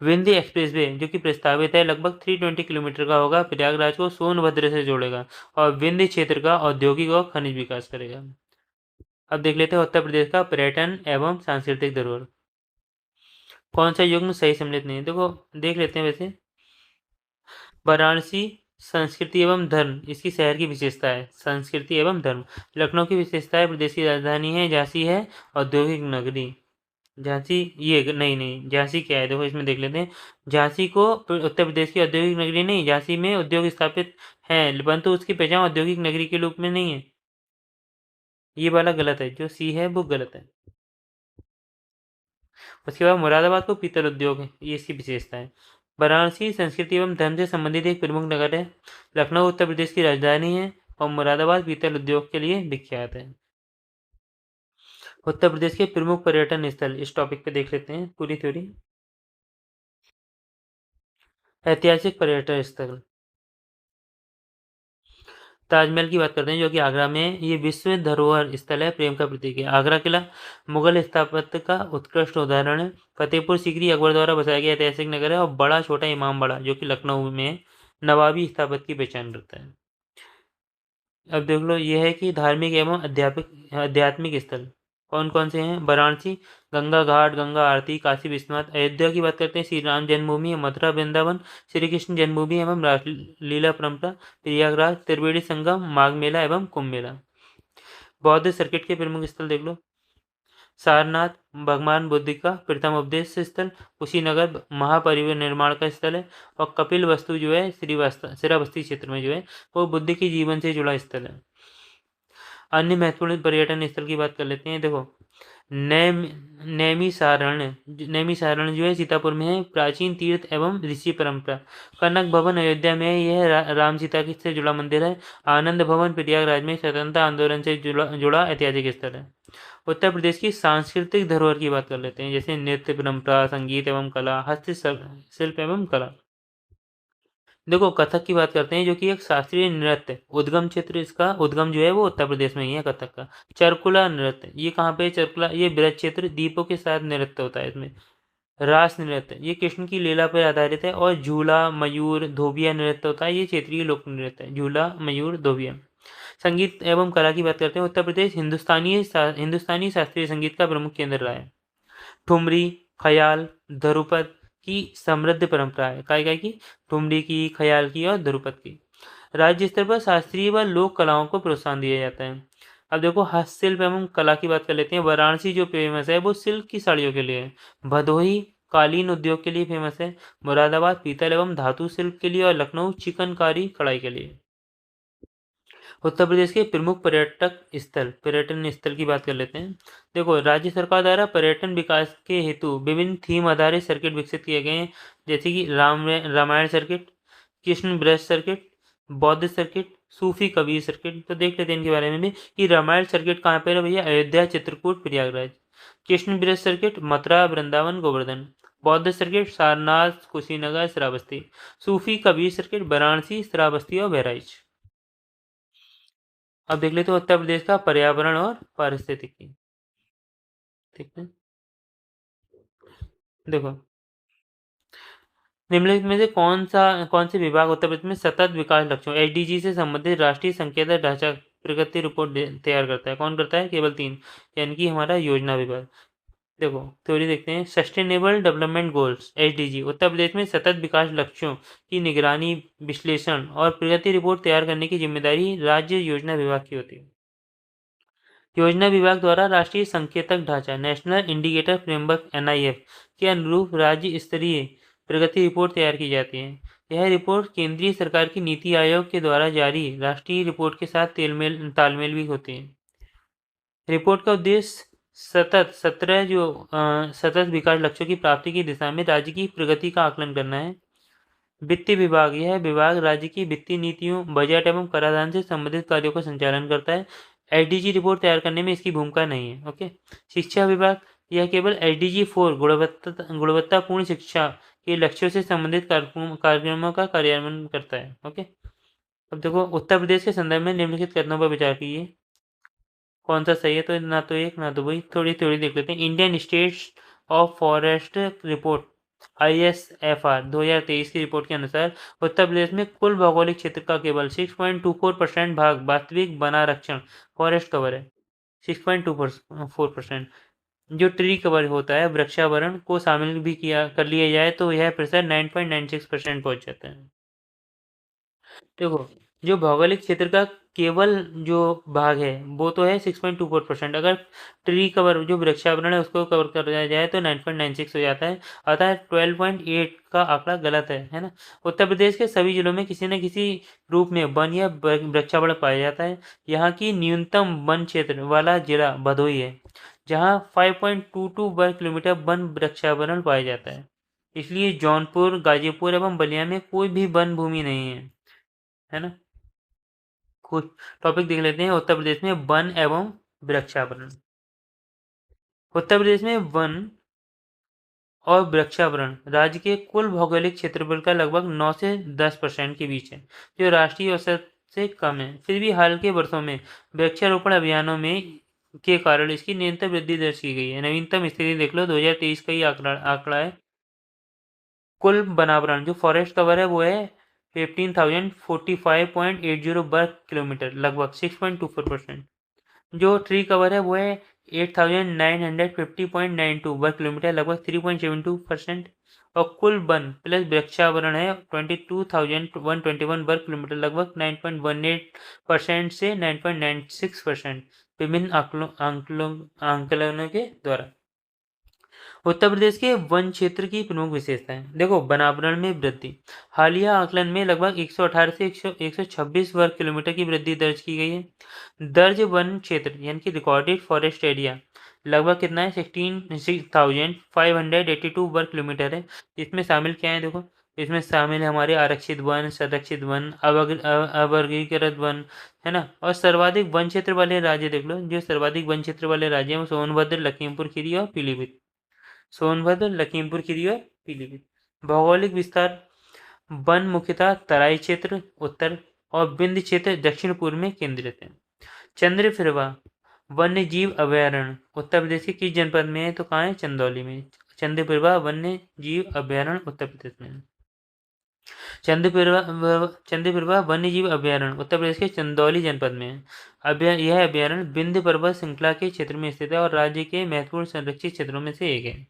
विंध्य एक्सप्रेसवे जो कि प्रस्तावित है लगभग 320 किलोमीटर का होगा, प्रयागराज को सोनभद्र से जोड़ेगा और विंध्य क्षेत्र का औद्योगिक और खनिज विकास करेगा। अब देख लेते हैं उत्तर प्रदेश का पर्यटन एवं सांस्कृतिक धरोहर कौन सा युग्म सही सम्मिलित नहीं है। देखो देख लेते हैं वैसे वाराणसी संस्कृति एवं धर्म इसकी शहर की विशेषता है, संस्कृति एवं धर्म। लखनऊ की विशेषता है प्रदेश की राजधानी है, झांसी है औद्योगिक नगरी। झांसी ये नहीं झांसी क्या है देखो इसमें देख लेते हैं। झांसी को उत्तर प्रदेश की औद्योगिक नगरी नहीं, झांसी में उद्योग स्थापित है परंतु उसकी पहचान औद्योगिक नगरी के रूप में नहीं है, ये वाला गलत है, जो सी है वो गलत है। उसके बाद मुरादाबाद को पीतल उद्योग है, ये इसकी विशेषता है। वाराणसी संस्कृति एवं धर्म से संबंधित एक प्रमुख नगर है। लखनऊ उत्तर प्रदेश की राजधानी है और मुरादाबाद पीतल उद्योग के लिए विख्यात है। उत्तर प्रदेश के प्रमुख पर्यटन स्थल इस टॉपिक पे देख लेते हैं पूरी थ्योरी। ऐतिहासिक पर्यटन स्थल ताजमहल की बात करते हैं जो कि आगरा में है। ये विश्व धरोहर स्थल है, प्रेम का प्रतीक है। आगरा किला मुगल स्थापत्य का उत्कृष्ट उदाहरण है। फतेहपुर सीकरी अकबर द्वारा बसाया गया ऐतिहासिक नगर है। और बड़ा छोटा इमाम बाड़ा जो कि लखनऊ में है, नवाबी स्थापत्य की पहचान करता है। अब देख लो ये है कि धार्मिक एवं आध्यात्मिक स्थल कौन कौन से हैं। वाराणसी गंगा घाट, गंगा आरती, काशी विश्वनाथ। अयोध्या की बात करते हैं श्री राम जन्मभूमि, मथुरा वृंदावन, श्री कृष्ण जन्मभूमि एवं रासलीला परंपरा। प्रयागराज त्रिवेणी संगम, माघ मेला एवं कुंभ मेला। बौद्ध सर्किट के प्रमुख स्थल देख लो। सारनाथ भगवान बुद्ध का प्रथम उपदेश स्थल, कुशीनगर महापरिनिर्वाण का स्थल है। और कपिल वस्तु जो है श्रीवास्तव क्षेत्र में जो है वो बुद्ध के जीवन से जुड़ा स्थल है। अन्य महत्वपूर्ण पर्यटन स्थल की बात कर लेते हैं। देखो नैमिषारण्य जो है सीतापुर में है, प्राचीन तीर्थ एवं ऋषि परंपरा। कनक भवन अयोध्या में है, यह राम सीता से जुड़ा मंदिर है। आनंद भवन प्रयागराज में स्वतंत्रता आंदोलन से जुड़ा ऐतिहासिक स्थल है। उत्तर प्रदेश की सांस्कृतिक धरोहर की बात कर लेते हैं, जैसे नृत्य परंपरा, संगीत एवं कला, हस्तशिल्प एवं कला। देखो कथक की बात करते हैं जो कि एक शास्त्रीय नृत्य, उद्गम क्षेत्र इसका उद्गम जो है वो उत्तर प्रदेश में ही है कथक का। चरकुला नृत्य ये कहाँ पे है, चरकुला ये ब्रज क्षेत्र, दीपों के साथ नृत्य होता है इसमें। रास नृत्य ये कृष्ण की लीला पर आधारित है। और झूला मयूर धोबिया नृत्य होता है, ये क्षेत्रीय लोक नृत्य है, झूला मयूर धोबिया। संगीत एवं कला की बात करते हैं। उत्तर प्रदेश हिंदुस्तानी शास्त्रीय संगीत का प्रमुख केंद्र रहा है। ठुमरी, ख्याल, ध्रुपद की समृद्ध परंपरा है। काय की ठुमरी की, ख्याल की और ध्रुपद की। राज्य स्तर पर शास्त्रीय व लोक कलाओं को प्रोत्साहन दिया जाता है। अब देखो हस्तशिल्प एवं कला की बात कर लेते हैं। वाराणसी जो फेमस है वो सिल्क की साड़ियों के लिए है। भदोही कालीन उद्योग के लिए फेमस है। मुरादाबाद पीतल एवं धातु शिल्प के लिए और लखनऊ चिकनकारी कढ़ाई के लिए। उत्तर प्रदेश के प्रमुख पर्यटन स्थल की बात कर लेते हैं। देखो राज्य सरकार द्वारा पर्यटन विकास के हेतु विभिन्न थीम आधारित सर्किट विकसित किए गए हैं, जैसे कि रामायण सर्किट, कृष्ण ब्रज सर्किट, बौद्ध सर्किट, सूफी कबीर सर्किट। तो देख लेते हैं इनके बारे में भी कि रामायण सर्किट कहाँ पर है भैया, अयोध्या चित्रकूट प्रयागराज। कृष्ण ब्रज सर्किट मथुरा वृंदावन गोवर्धन। बौद्ध सर्किट सारनाथ कुशीनगर श्रावस्ती। सूफी कबीर सर्किट वाराणसी श्रावस्ती और बहराइच। अब देख लेते हैं उत्तर प्रदेश का पर्यावरण और पारिस्थितिकी। ठीक है देखो निम्नलिखित में से कौन से विभाग उत्तर प्रदेश में सतत विकास लक्ष्यों एसडीजी से संबंधित राष्ट्रीय संकेतक ढांचा प्रगति रिपोर्ट तैयार करता है। कौन करता है? केवल 3, यानी कि हमारा योजना विभाग। देखो थ्योरी देखते हैं। Sustainable development goals SDG Uttar Pradesh में सतत विकास लक्ष्यों की निगरानी, विश्लेषण और प्रगति रिपोर्ट तैयार करने की जिम्मेदारी राज्य योजना विभाग की होती है। योजना विभाग द्वारा राष्ट्रीय संकेतक ढांचा नेशनल इंडिकेटर फ्रेमवर्क एनआईएफ के अनुरूप राज्य स्तरीय प्रगति रिपोर्ट तैयार की जाती है। यह रिपोर्ट केंद्रीय सरकार की नीति आयोग के द्वारा जारी राष्ट्रीय रिपोर्ट के साथ तालमेल भी होती है। रिपोर्ट का उद्देश्य सतत विकास लक्ष्यों की प्राप्ति की दिशा में राज्य की प्रगति का आकलन करना है। वित्तीय विभाग यह विभाग राज्य की वित्तीय नीतियों, बजट एवं कराधान से संबंधित कार्यों का संचालन करता है। एसडीजी रिपोर्ट तैयार करने में इसकी भूमिका नहीं है। ओके। शिक्षा विभाग यह केवल एसडीजी 4 गुणवत्तापूर्ण शिक्षा के लक्ष्यों से संबंधित कार्यक्रमों का कार्यान्वयन करता है। ओके। अब देखो उत्तर प्रदेश के संदर्भ में निम्नलिखित कथनों पर विचार कीजिए, कौन सा सही है? तो ना तो एक ना तो वही। थोड़ी थोड़ी देख लेते हैं। Indian states of forest report ISFR 2023 की रिपोर्ट के अनुसार उत्तर प्रदेश में कुल भौगोलिक क्षेत्र का केवल 6.24% भाग वास्तविक वना रक्षण फॉरेस्ट कवर है। 6.24%। जो ट्री कवर होता है, वृक्षावरण को शामिल भी कर लिया जाए तो यह प्रतिशत 9.96% पहुंच जाता है। देखो जो भौगोलिक क्षेत्र का केवल जो भाग है वो तो है 6.24%। अगर ट्री कवर जो वृक्षावरण है उसको कवर कर दिया जाए तो 9.96 हो जाता है। अतः 12.8 का आंकड़ा गलत है ना। उत्तर प्रदेश के सभी जिलों में किसी न किसी रूप में वन या वृक्षावरण पाया जाता है। यहाँ की न्यूनतम वन क्षेत्र वाला जिला भदोही है, जहाँ 5.22 वर्ग किलोमीटर वन वृक्षावरण पाया जाता है। इसलिए जौनपुर, गाजीपुर एवं बलिया में कोई भी वन भूमि नहीं है ना। कुछ टॉपिक देख लेते हैं उत्तर प्रदेश में वन एवं वृक्षावरण। उत्तर प्रदेश में वन और वृक्षावरण राज्य के कुल भौगोलिक क्षेत्रफल का लगभग 9 से 10% के बीच है, जो राष्ट्रीय औसत से कम है। फिर भी हाल के वर्षों में वृक्षारोपण अभियानों में के कारण इसकी निरंतर वृद्धि दर्ज की गई है। नवीनतम स्थिति देख लो, 2023 का ही आंकड़ा है। कुल वनावरण जो फॉरेस्ट कवर है वो है 15,045.80 वर्ग किलोमीटर, लगभग 6.24%। जो ट्री कवर है वो है 8,950.92 वर्ग किलोमीटर, लगभग 3.72%। और कुल वन प्लस वृक्षावरण है 22,121 वर्ग किलोमीटर, लगभग 9.18% से 9.96% विभिन्न आंकलनों के द्वारा। उत्तर प्रदेश के वन क्षेत्र की प्रमुख विशेषताएं देखो। वनावरण में वृद्धि हालिया आकलन में लगभग 118 से 126 वर्ग किलोमीटर की वृद्धि दर्ज की गई है। दर्ज वन क्षेत्र यानी कि रिकॉर्डेड फॉरेस्ट एरिया लगभग कितना है? 16,582 वर्ग किलोमीटर है। इसमें शामिल क्या है? देखो इसमें शामिल है हमारे आरक्षित वन, संरक्षित वन, अवर्गीकृत वन, है ना। और सर्वाधिक वन क्षेत्र वाले राज्य देख लो। जो सर्वाधिक वन क्षेत्र वाले राज्य हैं सोनभद्र, लखीमपुर खीरी और पीलीभीत। सोनभद्र, लखीमपुर खीरी और पीलीभीत। भौगोलिक विस्तार वन मुख्यतः तराई क्षेत्र उत्तर और विंध्य क्षेत्र दक्षिण पूर्व में केंद्रित है। चंद्रफिरवा वन्य जीव अभयारण्य उत्तर प्रदेश के किस जनपद में है? तो कहाँ है? चंदौली में। चंद्रफिरवा वन्य जीव अभयारण्य उत्तर प्रदेश में है। चंद्रप्रभा वन्य जीव अभयारण्य उत्तर प्रदेश के चंदौली जनपद में है। यह अभयारण्य विंध्य पर्वत श्रृंखला के क्षेत्र में स्थित है और राज्य के महत्वपूर्ण संरक्षित क्षेत्रों में से एक है।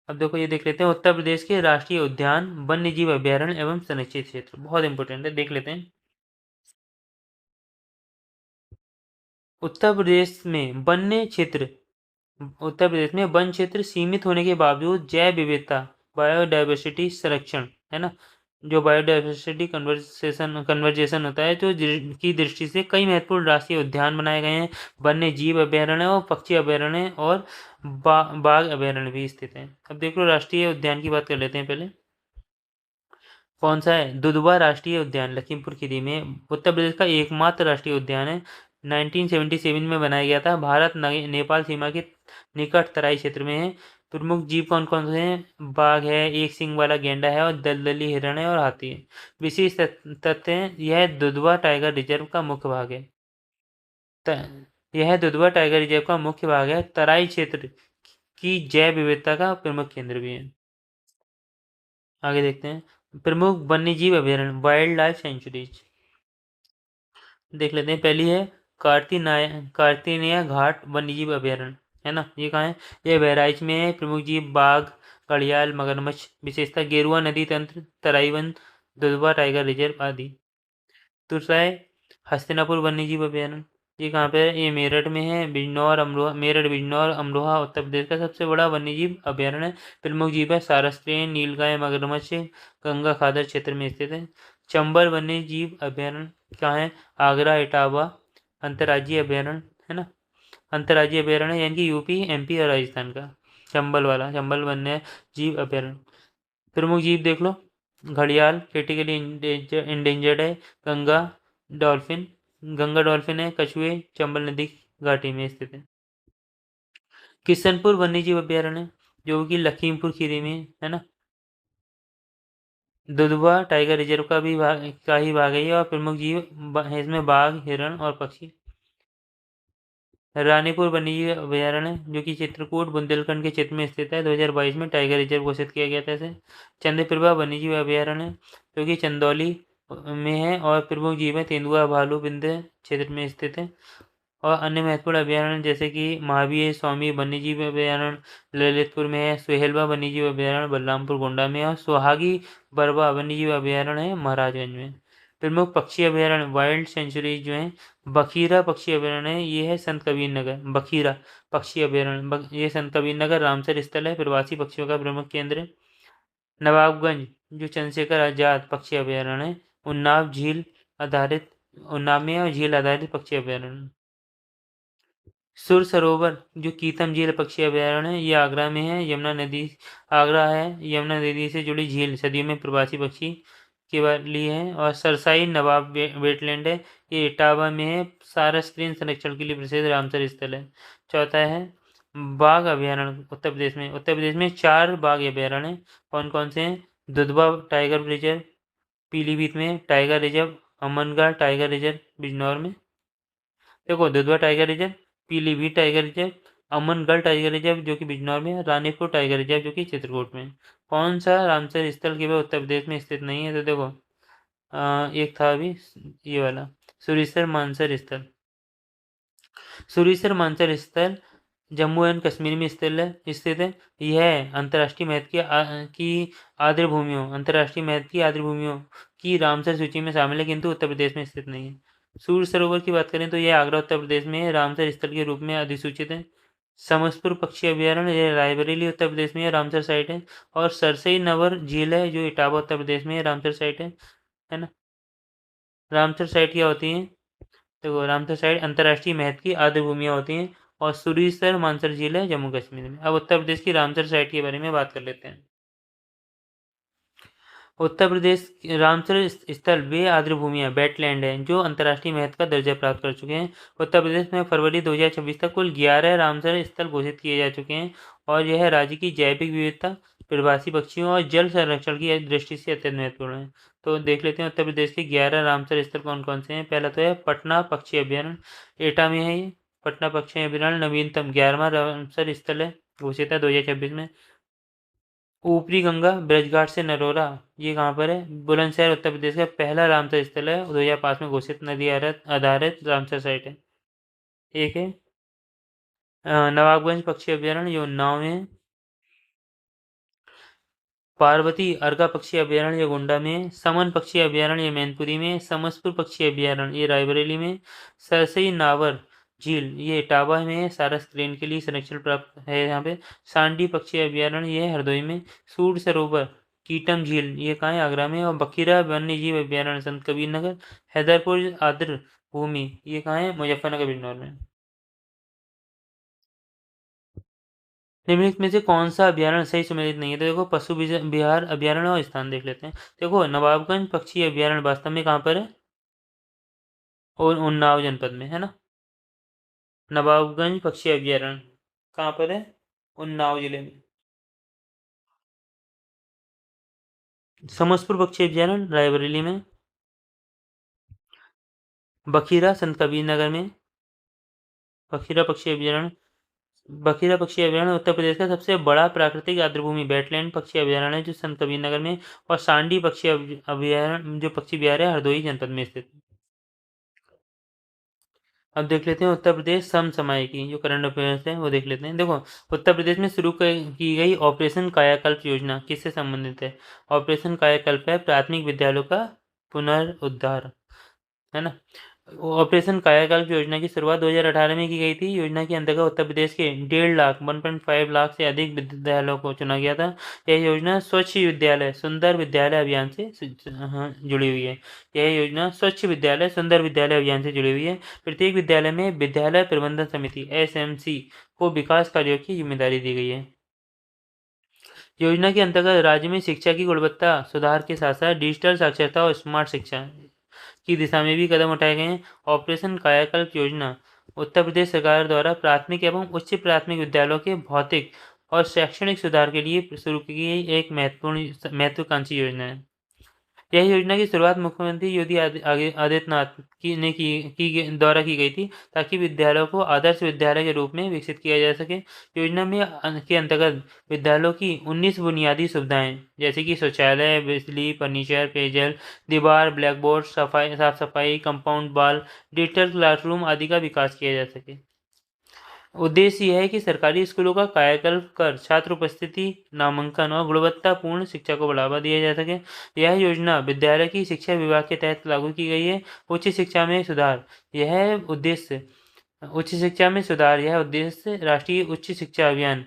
अब देखो ये देख लेते हैं उत्तर प्रदेश के राष्ट्रीय उद्यान, वन्य जीव अभयारण्य एवं संरक्षित क्षेत्र, बहुत इंपॉर्टेंट है, देख लेते हैं। उत्तर प्रदेश में वन क्षेत्र सीमित होने के बावजूद जैव विविधता, बायोडाइवर्सिटी संरक्षण, है ना, जो बायोडाइवर्सिटी कन्वर्जेशन होता है जो की दृष्टि से कई महत्वपूर्ण राष्ट्रीय उद्यान बनाए गए हैं। वन्य जीव अभयारण्य और पक्षी अभयारण्य और बाघ अभयारण्य भी स्थित हैं। अब देखो राष्ट्रीय उद्यान की बात कर लेते हैं पहले। कौन सा है? दुधवा राष्ट्रीय उद्यान लखीमपुर खीरी में उत्तर प्रदेश का एकमात्र राष्ट्रीय उद्यान है। 1977 में बनाया गया था। भारत नेपाल सीमा के निकट तराई क्षेत्र में है। प्रमुख जीव कौन कौन से हैं? बाघ है, एक सींग वाला गेंडा है और दलदली हिरण है और हाथी है। विशेष तथ्य हैं, यह दुधवा टाइगर रिजर्व का मुख्य भाग है। यह दुधवा टाइगर रिजर्व का मुख्य भाग है। तराई क्षेत्र की जैव विविधता का प्रमुख केंद्र भी है। आगे देखते हैं प्रमुख वन्यजीव अभयारण्य, वाइल्ड लाइफ सेंचुरीज। देख लेते हैं। पहली है कार्तिनेय घाट वन्यजीव अभयारण्य, है ना। ये कहाँ है? ये बहराइच में है। प्रमुख जीव बाघ, घड़ियाल, मगरमच्छ। विशेषता गेरुआ नदी तंत्र, तराई वन, दुधवा टाइगर रिजर्व आदि। दूसरा है हस्तिनापुर वन्यजीव अभयारण्य। ये कहाँ पे है? ये मेरठ में है। बिजनौर अमरोहा, मेरठ बिजनौर अमरोहा उत्तर प्रदेश का सबसे बड़ा वन्यजीव अभयारण्य है। प्रमुख जीव है सारस क्रेन, नीलगाय, मगरमच्छ। गंगा खादर क्षेत्र में स्थित है। चंबल वन्यजीव अभयारण्य कहाँ है? आगरा इटावा अंतर्राज्यीय अभयारण्य, है ना। अंतर्राज्यीय अभयारण्य यानी कि यूपी, एमपी और राजस्थान का। चंबल वाला, चंबल वन्य जीव अभयारण्य। प्रमुख जीव देख लो। घड़ियाल क्रिटिकली इंडेंजर्ड है। गंगा डॉल्फिन, गंगा डॉल्फिन है। कछुए चंबल नदी घाटी में स्थित है। किशनपुर वन्यजीव अभयारण्य जो कि लखीमपुर खीरी में है ना। दुधवा टाइगर रिजर्व का ही भाग है ये, और प्रमुख जीव है इसमें बाघ, हिरण और पक्षी। रानीपुर वन्यजीव अभयारण्य जो कि चित्रकूट बुंदेलखंड के क्षेत्र में स्थित है। 2022 में टाइगर रिजर्व घोषित किया गया था इसे। चंद्रप्रभा वन्यजीव अभयारण्य जो कि चंदौली में है, और प्रमुख जीव है तेंदुआ, भालू, विंध्य क्षेत्र में स्थित है। और अन्य महत्वपूर्ण अभयारण्य जैसे कि महावीर स्वामी वन्यजीव अभयारण्य ललितपुर में है। सुहेलवा वन्यजीव अभयारण्य बलरामपुर गोंडा में है। और सुहागी बरवा वन्यजीव अभयारण्य है महाराजगंज में। प्रमुख पक्षी अभयारण्य वाइल्ड सेंचुरी जो है बखीरा पक्षी अभयारण्य है, ये है संत कबीर नगर। बखीरा पक्षी अभयारण्य ये संत कबीर नगर रामसर स्थल है, प्रवासी पक्षियों का प्रमुख केंद्र है। नवाबगंज जो चंद्रशेखर आजाद पक्षी अभयारण्य है। उन्नाव में और झील आधारित पक्षी अभयारण्य। सुर सरोवर जो कीतम झील पक्षी अभयारण्य है, ये आगरा में है। आगरा है। यमुना नदी से जुड़ी झील सदियों में प्रवासी पक्षी के लिए है। और सरसाई नवाब वेटलैंड है, ये इटावा में है। सारस क्रेन संरक्षण के लिए प्रसिद्ध रामसर स्थल है। चौथा है बाघ अभयारण्य उत्तर प्रदेश में 4 बाघ अभयारण्य है। कौन कौन से हैं? दुधवा टाइगर रिजर्व पीलीभीत में, tiger reserve Amangarh tiger reserve Bijnor में। देखो Dudhwa tiger reserve, Pilibhit tiger reserve, Amangarh tiger reserve जो कि बिजनौर में है, रानीपुर टाइगर रिजर्व जो कि चित्रकूट में। कौन सा रामसर स्थल केवल उत्तर प्रदेश में स्थित नहीं है? तो देखो एक था अभी ये वाला सुरिसर मानसर स्थल। सुरिसर मानसर स्थल जम्मू एंड कश्मीर में स्थित है। यह अंतर्राष्ट्रीय महत्व की आर्द्र भूमियों की रामसर सूची में शामिल है, किंतु उत्तर प्रदेश में स्थित नहीं है। सूर्य सरोवर की बात करें तो यह आगरा उत्तर प्रदेश में रामसर स्थल के रूप में अधिसूचित है। समसपुर पक्षी अभयारण्य यह रायबरेली उत्तर प्रदेश में रामसर साइट है। और सरसई नवर झील है जो इटावा उत्तर प्रदेश में रामसर साइट है ना। रामसर साइट क्या होती है? देखो रामसर साइट अंतर्राष्ट्रीय महत्व की आर्द्र भूमियां होती हैं। और सुरीसर मानसर झील है जम्मू कश्मीर में। अब उत्तर प्रदेश की रामसर साइट के बारे में बात कर लेते हैं। उत्तर प्रदेश रामसर स्थल वे आर्द्र भूमियां वेटलैंड हैं जो अंतर्राष्ट्रीय महत्व का दर्जा प्राप्त कर चुके हैं। उत्तर प्रदेश में फरवरी 2026 तक कुल 11 रामसर स्थल घोषित किए जा चुके हैं, और यह राज्य की जैविक विविधता, प्रवासी पक्षियों और जल संरक्षण की दृष्टि से अत्यंत महत्वपूर्ण है। तो देख लेते हैं उत्तर प्रदेश के 11 रामसर स्थल कौन कौन से हैं। पहला तो है पटना पक्षी अभयारण्य, एटा में है ये। पटना पक्षी अभयारण्य नवीनतम 11वां रामसर स्थल है, घोषित है 2026 में। ऊपरी गंगा ब्रजघाट से नरोरा, ये कहाँ पर है? बुलंदशहर उत्तर प्रदेश का पहला रामसर स्थल है, 2005 में घोषित नदी आधारित रामसर साइट है। एक है नवाबगंज पक्षी अभयारण्य जो उन्नाव में है। पार्वती अर्का पक्षी अभयारण्य ये गोंडा में। समन पक्षी अभयारण्य ये मैनपुरी में। समसपुर पक्षी अभयारण्य ये रायबरेली में। सरसई नावर झील ये इटावा में है, सारस क्रेन के लिए संरक्षण प्राप्त है यहाँ पे। सांडी पक्षी अभयारण्य ये हरदोई में। सूर सरोवर कीटम झील ये कहाँ है? आगरा में। और बखीरा वन्य जीव अभयारण्य संत कबीर नगर। हैदरपुर आर्द्र भूमि ये कहाँ है? मुजफ्फरनगर बिजनौर में। निम्नलिखित में से कौन सा अभयारण्य सही सम्मिलित नहीं है? तो देखो पशु विहार अभयारण्य और स्थान देख लेते हैं। देखो नवाबगंज पक्षी अभयारण्य वास्तव में कहाँ पर है? और उन्नाव जनपद में, है ना। नवाबगंज पक्षी अभयारण्य कहाँ पर है? उन्नाव जिले में। समसपुर पक्षी अभयारण्य रायबरेली में। बखीरा संत कबीर नगर में। बखीरा पक्षी अभयारण्य बखीरा पक्षी अभयारण्य उत्तर प्रदेश का सबसे बड़ा प्राकृतिक आर्द्रभूमि वेटलैंड पक्षी अभयारण्य है जो संत कबीर नगर में। और सांडी पक्षी अभयारण्य जो पक्षी विहार है हरदोई जनपद में स्थित है। अब देख लेते हैं उत्तर प्रदेश समसामयिकी, जो करंट अफेयर्स है वो देख लेते हैं। देखो, उत्तर प्रदेश में शुरू की गई ऑपरेशन कायाकल्प योजना किससे संबंधित है? ऑपरेशन कायाकल्प है प्राथमिक विद्यालयों का पुनरुद्धार, है ना। ऑपरेशन कायाकल्प योजना की शुरुआत 2018 में की गई थी। योजना के अंतर्गत उत्तर प्रदेश के 1.5 लाख से अधिक विद्यालयों को चुना गया था। यह योजना स्वच्छ विद्यालय सुंदर विद्यालय अभियान से जुड़ी हुई है। यह योजना स्वच्छ विद्यालय सुंदर विद्यालय अभियान से जुड़ी हुई है। प्रत्येक विद्यालय में विद्यालय प्रबंधन समिति (SMC) को विकास कार्यों की जिम्मेदारी दी गई है। योजना के अंतर्गत राज्य में शिक्षा की गुणवत्ता सुधार के साथ साथ डिजिटल साक्षरता और स्मार्ट शिक्षा की दिशा में भी कदम उठाए गए हैं। ऑपरेशन कायाकल्प योजना उत्तर प्रदेश सरकार द्वारा प्राथमिक एवं उच्च प्राथमिक विद्यालयों के भौतिक और शैक्षणिक सुधार के लिए शुरू की गई एक महत्वाकांक्षी योजना है। यह योजना की शुरुआत मुख्यमंत्री योगी आदित्यनाथ द्वारा की गई थी, ताकि विद्यालयों को आदर्श विद्यालय के रूप में विकसित किया जा सके। योजना में के अंतर्गत विद्यालयों की 19 बुनियादी सुविधाएं, जैसे कि शौचालय, बिजली, फर्नीचर, पेयजल, दीवार, ब्लैक बोर्ड, साफ सफाई, कंपाउंड वॉल, डिजिटल क्लासरूम आदि का विकास किया जा सके। उद्देश्य यह है कि सरकारी स्कूलों का कायाकल्प कर छात्र उपस्थिति, नामांकन और गुणवत्तापूर्ण शिक्षा को बढ़ावा दिया जा सके। यह योजना विद्यालय की शिक्षा विभाग के तहत लागू की गई है। उच्च शिक्षा में सुधार यह उद्देश्य राष्ट्रीय उच्च शिक्षा अभियान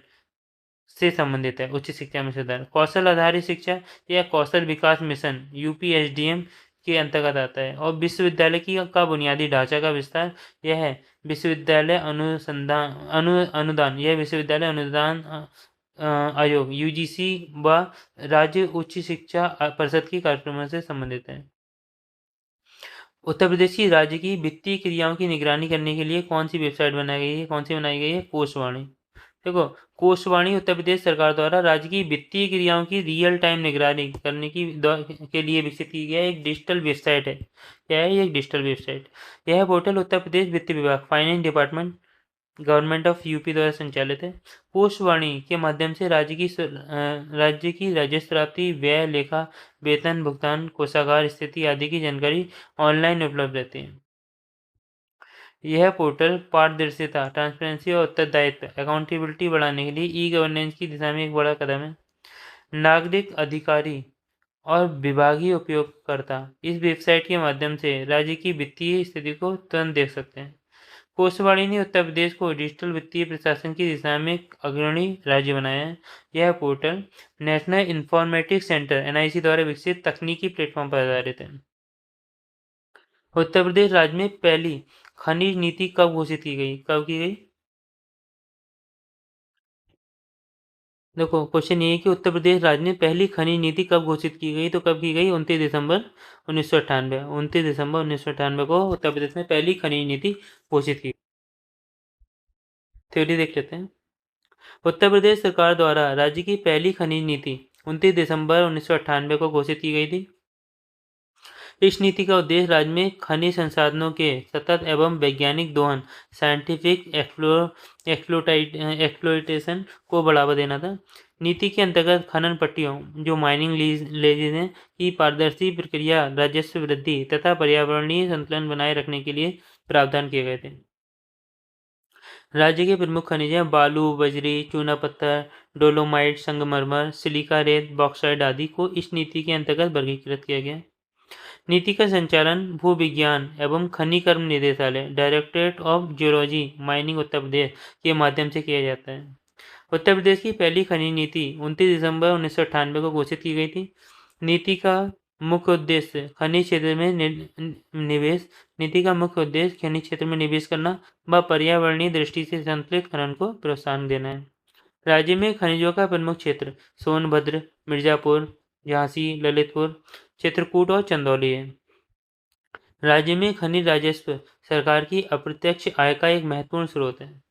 से संबंधित है। उच्च शिक्षा में सुधार, कौशल आधारित शिक्षा या कौशल विकास मिशन (UPSDM) के अंतर्गत आता है। और विश्वविद्यालय का बुनियादी ढांचा का विस्तार, यह विश्वविद्यालय अनुदान आयोग (UGC) व राज्य उच्च शिक्षा परिषद के कार्यक्रमों से संबंधित है। उत्तर प्रदेश की राज्य की वित्तीय क्रियाओं की निगरानी करने के लिए कौन सी वेबसाइट बनाई गई है? कोषवाणी। देखो, कोषवाणी उत्तर प्रदेश सरकार द्वारा राज्य की वित्तीय क्रियाओं की रियल टाइम निगरानी करने के लिए विकसित की गई एक डिजिटल वेबसाइट है। क्या है ये? एक डिजिटल वेबसाइट। यह पोर्टल उत्तर प्रदेश वित्त विभाग (finance department, government of UP) द्वारा संचालित है। कोषवाणी के माध्यम से राज्य की राजस्व प्राप्ति, व्यय, लेखा, वेतन भुगतान, कोषागार स्थिति आदि की जानकारी ऑनलाइन उपलब्ध रहती है। यह पोर्टल पारदर्शिता, ट्रांसपेरेंसी और उत्तरदायित्व (अकाउंटेबिलिटी) बढ़ाने के लिए ई-गवर्नेंस की दिशा में एक बड़ा कदम है। नागरिक, अधिकारी और विभागीय उपयोगकर्ता इस वेबसाइट के माध्यम से राज्य की वित्तीय स्थिति को तुरंत देख सकते हैं। कोषवाणी ने उत्तर प्रदेश को डिजिटल वित्तीय प्रशासन की दिशा में एक अग्रणी राज्य बनाया है। यह portal national informatics centre (NIC) द्वारा विकसित तकनीकी प्लेटफॉर्म पर आधारित है। उत्तर प्रदेश राज्य में पहली खनिज नीति कब घोषित की गई? कब की गई? देखो, क्वेश्चन ये है कि उत्तर प्रदेश राज्य में पहली खनिज नीति कब घोषित की गई? तो कब की गई? 29 दिसंबर 1998। 29 दिसंबर 1998 को उत्तर प्रदेश में पहली खनिज नीति घोषित की। थ्योरी देख लेते हैं। उत्तर प्रदेश सरकार द्वारा राज्य की पहली खनिज नीति 29 दिसंबर 1998 को घोषित की गई थी। इस नीति का उद्देश्य राज्य में खनिज संसाधनों के सतत एवं वैज्ञानिक दोहन (साइंटिफिक एक्सप्लॉयटेशन) को बढ़ावा देना था। नीति के अंतर्गत खनन पट्टियों, जो माइनिंग लीजेज हैं, की पारदर्शी प्रक्रिया, राजस्व वृद्धि तथा पर्यावरणीय संतुलन बनाए रखने के लिए प्रावधान किए गए थे। राज्य के प्रमुख खनिज हैं बालू, बजरी, चूना पत्थर, डोलोमाइट, संगमरमर, सिलिका रेत, बॉक्साइट आदि को इस नीति के अंतर्गत वर्गीकृत किया गया। नीति का संचालन भूविज्ञान एवं खनिकर्म निदेशालय (directorate of geology, mining, Uttar Pradesh) के माध्यम से किया जाता है। उत्तर प्रदेश की पहली खनिज नीति 29 दिसंबर 1998 को घोषित की गई थी। नीति का मुख्य उद्देश्य खनिज क्षेत्र में निवेश करना व पर्यावरणीय दृष्टि से संतुलित खनन को प्रोत्साहन देना है। राज्य में खनिजों का प्रमुख क्षेत्र सोनभद्र, मिर्जापुर, झांसी, ललितपुर, चित्रकूट और चंदौली है। राज्य में खनिज राजस्व सरकार की अप्रत्यक्ष आय का एक महत्वपूर्ण स्रोत है।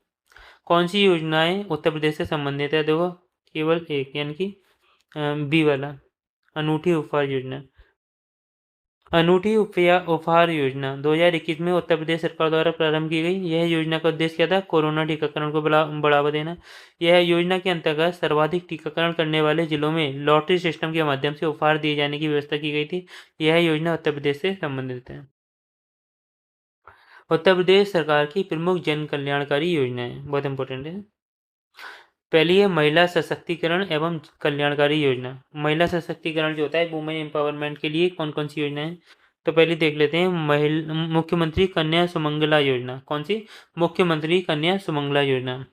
कौन सी योजनाएं उत्तर प्रदेश से संबंधित है? देखो, केवल एक, यानी कि बी वाला, अनूठी उपहार योजना। अनूठी उपहार योजना 2021 में उत्तर प्रदेश सरकार द्वारा प्रारंभ की गई। यह योजना का उद्देश्य क्या था? कोरोना टीकाकरण को बढ़ावा देना। यह योजना के अंतर्गत सर्वाधिक टीकाकरण करने वाले जिलों में लॉटरी सिस्टम के माध्यम से उपहार दिए जाने की व्यवस्था की गई थी। यह योजना उत्तर प्रदेश से संबंधित है। उत्तर प्रदेश सरकार की प्रमुख जन कल्याणकारी योजनाएं बहुत इंपॉर्टेंट है। पहली है महिला सशक्तिकरण एवं कल्याणकारी योजना। महिला सशक्तिकरण जो होता है वुमेन एम्पावरमेंट के लिए कौन कौन सी योजनाएं, तो पहले देख लेते हैं मुख्यमंत्री कन्या सुमंगला योजना। कौन सी? मुख्यमंत्री कन्या सुमंगला योजना।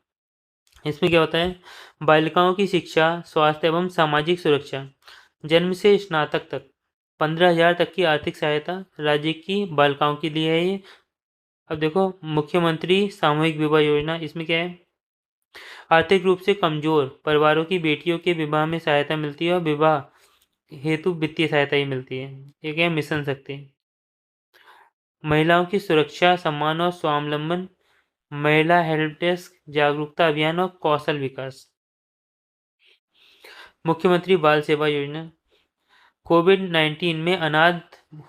इसमें क्या होता है? बालिकाओं की शिक्षा, स्वास्थ्य एवं सामाजिक सुरक्षा, जन्म से स्नातक तक 15,000 तक की आर्थिक सहायता राज्य की बालिकाओं के लिए है ये। अब देखो मुख्यमंत्री सामूहिक विवाह योजना, इसमें क्या है? आर्थिक रूप से कमजोर परिवारों की बेटियों के विवाह में सहायता मिलती है और विवाह हेतु वित्तीय सहायता ही मिलती है। एक है मिशन शक्ति। महिलाओं की सुरक्षा, सम्मान और स्वावलंबन, महिला हेल्प डेस्क, जागरूकता अभियान और कौशल विकास। मुख्यमंत्री बाल सेवा योजना। कोविड-19 में अनाथ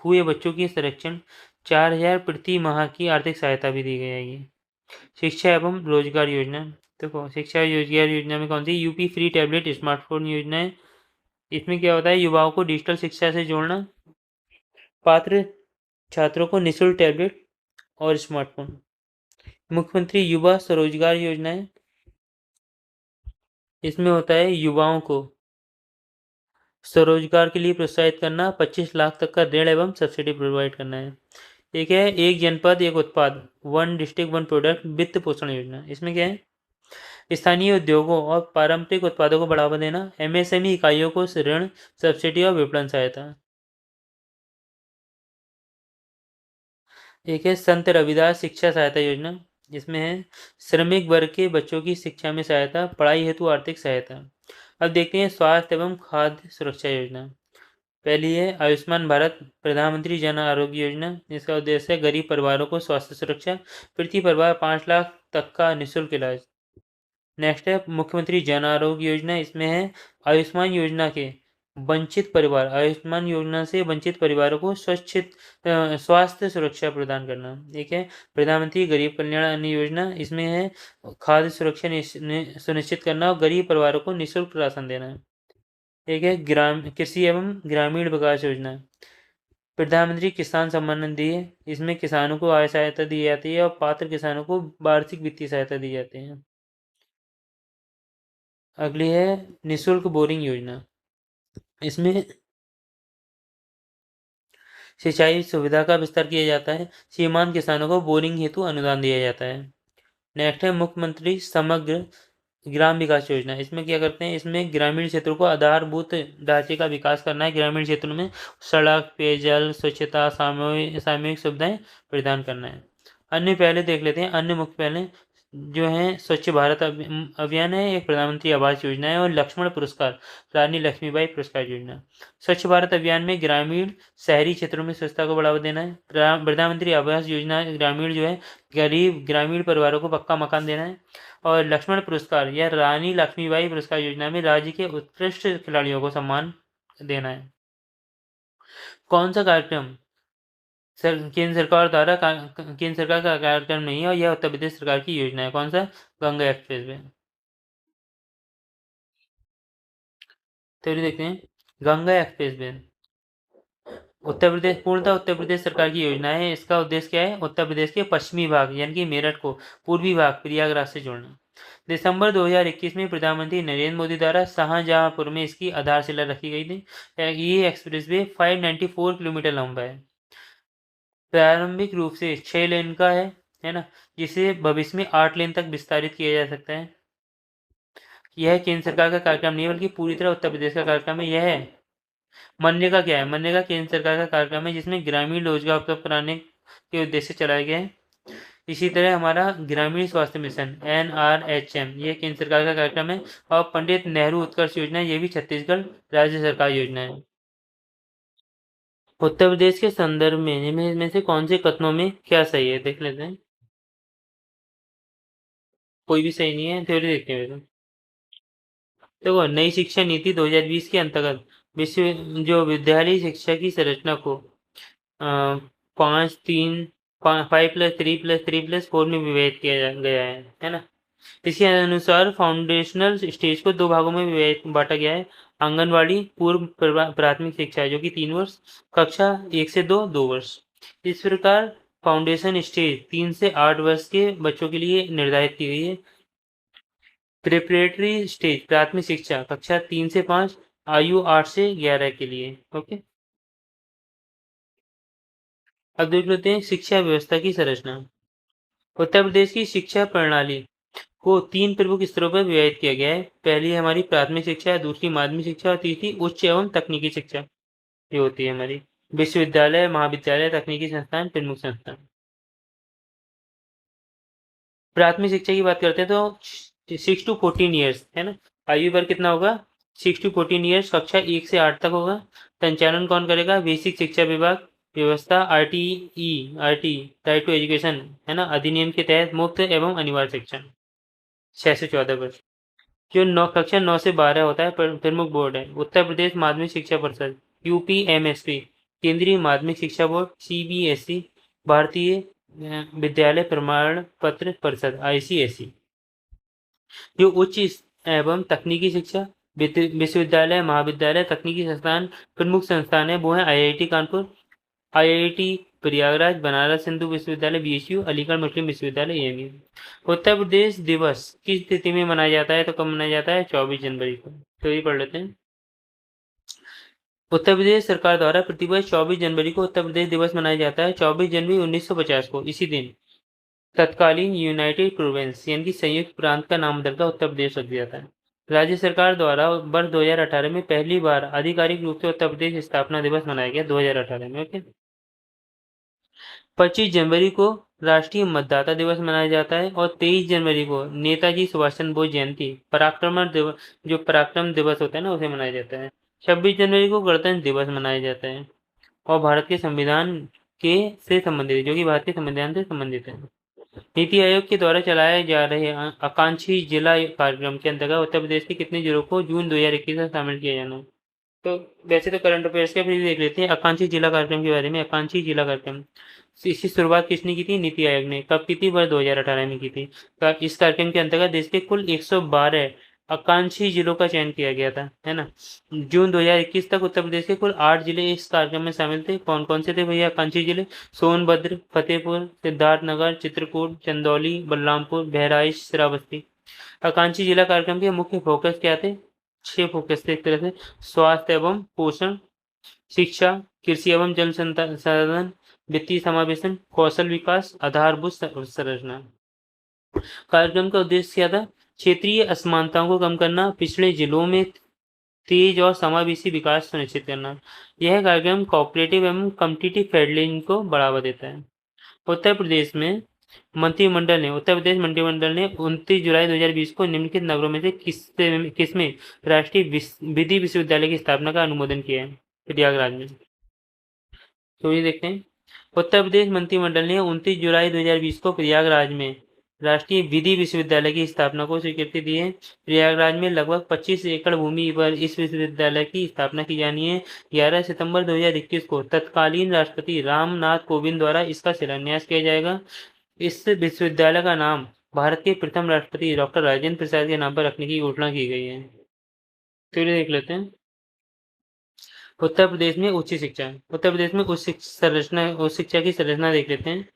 हुए बच्चों की संरक्षण, 4,000 प्रति माह की आर्थिक सहायता भी दी जाएगी। शिक्षा एवं रोजगार योजना। देखो शिक्षा रोजगार योजना में कौन सी? यूपी फ्री टैबलेट स्मार्टफोन योजना है। इसमें क्या होता है? युवाओं को डिजिटल शिक्षा से जोड़ना, पात्र छात्रों को निःशुल्क टैबलेट और स्मार्टफोन। मुख्यमंत्री युवा स्वरोजगार योजना है। इसमें होता है युवाओं को स्वरोजगार के लिए प्रोत्साहित करना, 25 लाख तक का ऋण एवं सब्सिडी प्रोवाइड करना है। एक है एक जनपद एक उत्पाद, वन डिस्ट्रिक्ट वन प्रोडक्ट वित्त पोषण योजना। इसमें क्या है? स्थानीय उद्योगों और पारंपरिक उत्पादों को बढ़ावा देना, एमएसएमई इकाइयों को ऋण, सब्सिडी और विपणन सहायता। एक है संत रविदास शिक्षा सहायता योजना। इसमें है श्रमिक वर्ग के बच्चों की शिक्षा में सहायता, पढ़ाई हेतु आर्थिक सहायता। अब देखते हैं स्वास्थ्य एवं खाद्य सुरक्षा योजना। पहली है आयुष्मान भारत प्रधानमंत्री जन आरोग्य योजना। इसका उद्देश्य है गरीब परिवारों को स्वास्थ्य सुरक्षा, प्रति परिवार 5 लाख तक का निःशुल्क इलाज। नेक्स्ट है मुख्यमंत्री जन आरोग्य योजना। इसमें है आयुष्मान योजना के वंचित परिवार, आयुष्मान योजना से वंचित परिवारों को स्वास्थ्य सुरक्षा प्रदान करना। एक है प्रधानमंत्री गरीब कल्याण अन्न योजना। इसमें है खाद्य सुरक्षा सुनिश्चित करना और गरीब परिवारों को निःशुल्क राशन देना। एक है कृषि एवं ग्रामीण विकास योजना। प्रधानमंत्री किसान सम्मान निधि है। इसमें किसानों को आय सहायता दी जाती है और पात्र किसानों को वार्षिक वित्तीय सहायता दी जाती है। अगली है निःशुल्क बोरिंग योजना। इसमें सिंचाई सुविधा का विस्तार किया जाता है, सीमांत किसानों को बोरिंग हेतु अनुदान दिया जाता है। नेक्स्ट है मुख्यमंत्री समग्र ग्राम विकास योजना। इसमें क्या करते हैं? इसमें ग्रामीण क्षेत्रों को आधारभूत ढांचे का विकास करना है, ग्रामीण क्षेत्रों में सड़क, पेयजल, स्वच्छता, सामूहिक सुविधाएं प्रदान करना है। अन्य पहले देख लेते हैं। अन्य मुख्य पहले जो है स्वच्छ भारत अभियान है, एक प्रधानमंत्री आवास योजना है और लक्ष्मण पुरस्कार रानी लक्ष्मीबाई पुरस्कार योजना। स्वच्छ भारत अभियान में ग्रामीण शहरी क्षेत्रों में स्वच्छता को बढ़ावा देना है। प्रधानमंत्री आवास योजना ग्रामीण जो है गरीब ग्रामीण परिवारों को पक्का मकान देना है। और लक्ष्मण पुरस्कार या रानी लक्ष्मीबाई पुरस्कार योजना में राज्य के उत्कृष्ट खिलाड़ियों को सम्मान देना है। कौन सा कार्यक्रम केंद्र सरकार द्वारा केंद्र सरकार का कार्यक्रम नहीं है और यह उत्तर प्रदेश सरकार की योजना है? कौन सा? Ganga express way. तो देखते हैं गंगा एक्सप्रेस वे उत्तर प्रदेश पूर्णतः उत्तर प्रदेश सरकार की योजना है। इसका उद्देश्य क्या है? उत्तर प्रदेश के पश्चिमी भाग यानी कि मेरठ को पूर्वी भाग प्रयागराज से जोड़ना। दिसंबर 2021 में प्रधानमंत्री नरेंद्र मोदी द्वारा शाहजहांपुर में इसकी आधारशिला रखी गई थी। ये एक्सप्रेसवे 594 किलोमीटर लंबा है। प्रारंभिक रूप से 6 लेन का है ना, जिसे भविष्य में 8 लेन तक विस्तारित किया जा सकता है। यह केंद्र सरकार का कार्यक्रम नहीं है बल्कि पूरी तरह उत्तर प्रदेश का कार्यक्रम है। यह है मनरेगा। क्या है? मनरेगा केंद्र सरकार का कार्यक्रम है जिसमें ग्रामीण रोजगार उपलब्ध कराने के उद्देश्य से चलाया गया है। इसी तरह हमारा ग्रामीण स्वास्थ्य मिशन NRHM ये केंद्र सरकार का कार्यक्रम है और पंडित नेहरू उत्कर्ष योजना ये भी छत्तीसगढ़ राज्य सरकार योजना है। उत्तर प्रदेश के संदर्भ में से कौन से कथनों में क्या सही है देख लेते हैं। कोई भी सही नहीं है। थ्योरी देखते हैं। देखो नई शिक्षा नीति 2020 के अंतर्गत विश्व जो विद्यालय शिक्षा की संरचना को 5+3+3+3+4 में विभाजित किया गया है ना। इसके अनुसार फाउंडेशनल स्टेज को 2 भागों में बांटा गया है। आंगनवाड़ी पूर्व प्राथमिक शिक्षा जो कि 3 वर्ष, कक्षा 1 से 2 2 वर्ष। इस प्रकार फाउंडेशन स्टेज 3 से 8 वर्ष के बच्चों के लिए निर्धारित की गई है। प्रिपरेटरी स्टेज प्राथमिक शिक्षा कक्षा 3 से 5 आयु 8 से 11 के लिए। ओके, अब देख लेते हैं शिक्षा व्यवस्था की संरचना। उत्तर प्रदेश की शिक्षा प्रणाली को 3 प्रमुख स्तरों पर विभाजित किया गया है। पहली है हमारी प्राथमिक शिक्षा, दूसरी माध्यमिक शिक्षा और तीसरी उच्च एवं तकनीकी शिक्षा। ये होती है हमारी विश्वविद्यालय, महाविद्यालय, तकनीकी संस्थान, प्रमुख संस्थान। प्राथमिक शिक्षा की बात करते हैं तो 6 to 14 ईयर्स है ना, आयु वर्ग कितना होगा 6 to 14 ईयर्स, कक्षा 1 से 8 तक होगा। संचालन कौन करेगा, बेसिक शिक्षा विभाग। व्यवस्था आरटी राइट टू एजुकेशन है ना, अधिनियम के तहत मुफ्त एवं अनिवार्य शिक्षा 6 से 14 वर्ष। जो कक्षा 9 से 12 होता है प्रमुख बोर्ड है उत्तर प्रदेश माध्यमिक शिक्षा परिषद यूपीएमएसपी, केंद्रीय माध्यमिक शिक्षा बोर्ड सीबीएसई, भारतीय विद्यालय प्रमाण पत्र परिषद आईसीएसई। जो उच्च एवं तकनीकी शिक्षा विश्वविद्यालय, महाविद्यालय, तकनीकी संस्थान, प्रमुख संस्थान है वो है आईआईटी कानपुर, आईआईटी प्रयागराज, बनारस हिंदू विश्वविद्यालय बीएचयू, अलीगढ़ मुस्लिम विश्वविद्यालय एएमयू। उत्तर प्रदेश दिवस किस तिथि में मनाया जाता है, तो कब मनाया जाता है 24 जनवरी को। तो ये पढ़ लेते हैं। उत्तर प्रदेश सरकार द्वारा प्रतिवर्ष 24 जनवरी को उत्तर प्रदेश दिवस मनाया जाता है। 24 जनवरी 1950 को इसी दिन तत्कालीन यूनाइटेड प्रोविंस यानी कि संयुक्त प्रांत का नाम बदलकर उत्तर प्रदेश रख दिया था। राज्य सरकार द्वारा वर्ष 2018 में पहली बार आधिकारिक रूप से उत्तर प्रदेश स्थापना दिवस मनाया गया 2018 में। ओके, 25 जनवरी को राष्ट्रीय मतदाता दिवस मनाया जाता है और 23 जनवरी को नेताजी सुभाष चंद्र बोस जयंती पराक्रम दिवस, जो पराक्रम दिवस होता है ना, उसे मनाया जाता है। 26 जनवरी को गणतंत्र दिवस मनाया जाता है और भारत के संविधान के से संबंधित, जो कि भारत के संविधान से संबंधित है। नीति आयोग के द्वारा चलाए जा रहे आकांक्षी जिला कार्यक्रम के अंतर्गत उत्तर प्रदेश के कितने जिलों को जून 2021 में शामिल किया जाना है। तो वैसे तो करंट अफेयर्स के फिर देख लेते हैं आकांक्षी जिला कार्यक्रम के बारे में। आकांक्षी जिला कार्यक्रम इसकी शुरुआत किसने की थी, नीति आयोग ने। कब की थी, वर्ष 2018 में की थी। इस कार्यक्रम के अंतर्गत देश के कुल 112 आकांक्षी जिलों का चयन किया गया था, है ना। जून 2021 तक उत्तर प्रदेश के कुल 8 जिले इस कार्यक्रम में शामिल थे। कौन कौन से थे भैया आकांक्षी जिले, सोनभद्र, फतेहपुर, सिद्धार्थनगर, चित्रकूट, चंदौली, बलरामपुर, बहराइच, श्रावस्ती। आकांक्षी जिला कार्यक्रम के मुख्य फोकस क्या थे, 6 फोकस थे एक तरह से। स्वास्थ्य एवं पोषण, शिक्षा, कृषि एवं जल संसाधन, वित्तीय समावेशन, कौशल विकास, आधारभूत संरचना। कार्यक्रम का उद्देश्य क्या था, क्षेत्रीय असमानताओं को कम करना, पिछड़े जिलों में तेज और समावेशी विकास सुनिश्चित करना। यह कार्यक्रम कोऑपरेटिव एवं कॉम्पिटिटिव फेडरलिज्म को बढ़ावा देता है। उत्तर प्रदेश मंत्रिमंडल ने 29 जुलाई 2020 को निम्नलिखित नगरों में से किसमें राष्ट्रीय विधि विश्वविद्यालय की स्थापना का अनुमोदन किया है, प्रयागराज में। तो ये देखते हैं, उत्तर प्रदेश मंत्रिमंडल ने 29 जुलाई 2020 को प्रयागराज में राष्ट्रीय विधि विश्वविद्यालय की स्थापना को स्वीकृति दी है। प्रयागराज में लगभग 25 एकड़ भूमि पर इस विश्वविद्यालय की स्थापना की जानी है। 11 सितंबर 2021 को तत्कालीन राष्ट्रपति रामनाथ कोविंद द्वारा इसका शिलान्यास किया जाएगा। इस विश्वविद्यालय का नाम भारत के प्रथम राष्ट्रपति डॉक्टर राजेंद्र प्रसाद के नाम पर रखने की घोषणा की गई है। तो ये देख लेते हैं, उत्तर प्रदेश में उच्च शिक्षा। उत्तर प्रदेश में उच्च शिक्षा की संरचना देख लेते हैं।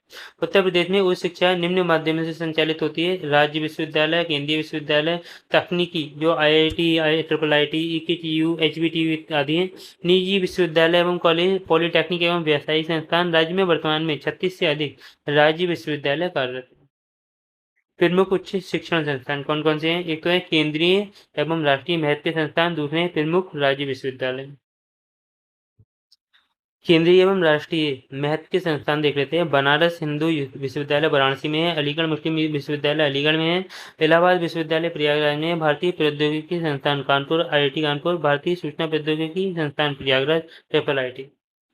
उत्तर प्रदेश में उच्च शिक्षा निम्न माध्यमों से संचालित होती है, राज्य विश्वविद्यालय, केंद्रीय विश्वविद्यालय, तकनीकी जो IIT, IIIT, EKTU, HBTU आदि हैं, निजी विश्वविद्यालय एवं कॉलेज, पॉलिटेक्निक एवं व्यावसायिक संस्थान। राज्य में वर्तमान में 36 से अधिक राज्य विश्वविद्यालय कार्यरत हैं। प्रमुख उच्च शिक्षण संस्थान कौन कौन से हैं, एक तो है केंद्रीय एवं राष्ट्रीय महत्व के संस्थान, दूसरे हैं प्रमुख राज्य विश्वविद्यालय। केंद्रीय एवं राष्ट्रीय महत्व के संस्थान देख लेते हैं। बनारस हिंदू विश्वविद्यालय वाराणसी में है, अलीगढ़ मुस्लिम विश्वविद्यालय अलीगढ़ में है, इलाहाबाद विश्वविद्यालय प्रयागराज में है, भारतीय प्रौद्योगिकी संस्थान कानपुर IIT कानपुर, भारतीय सूचना प्रौद्योगिकी संस्थान प्रयागराज IIIT।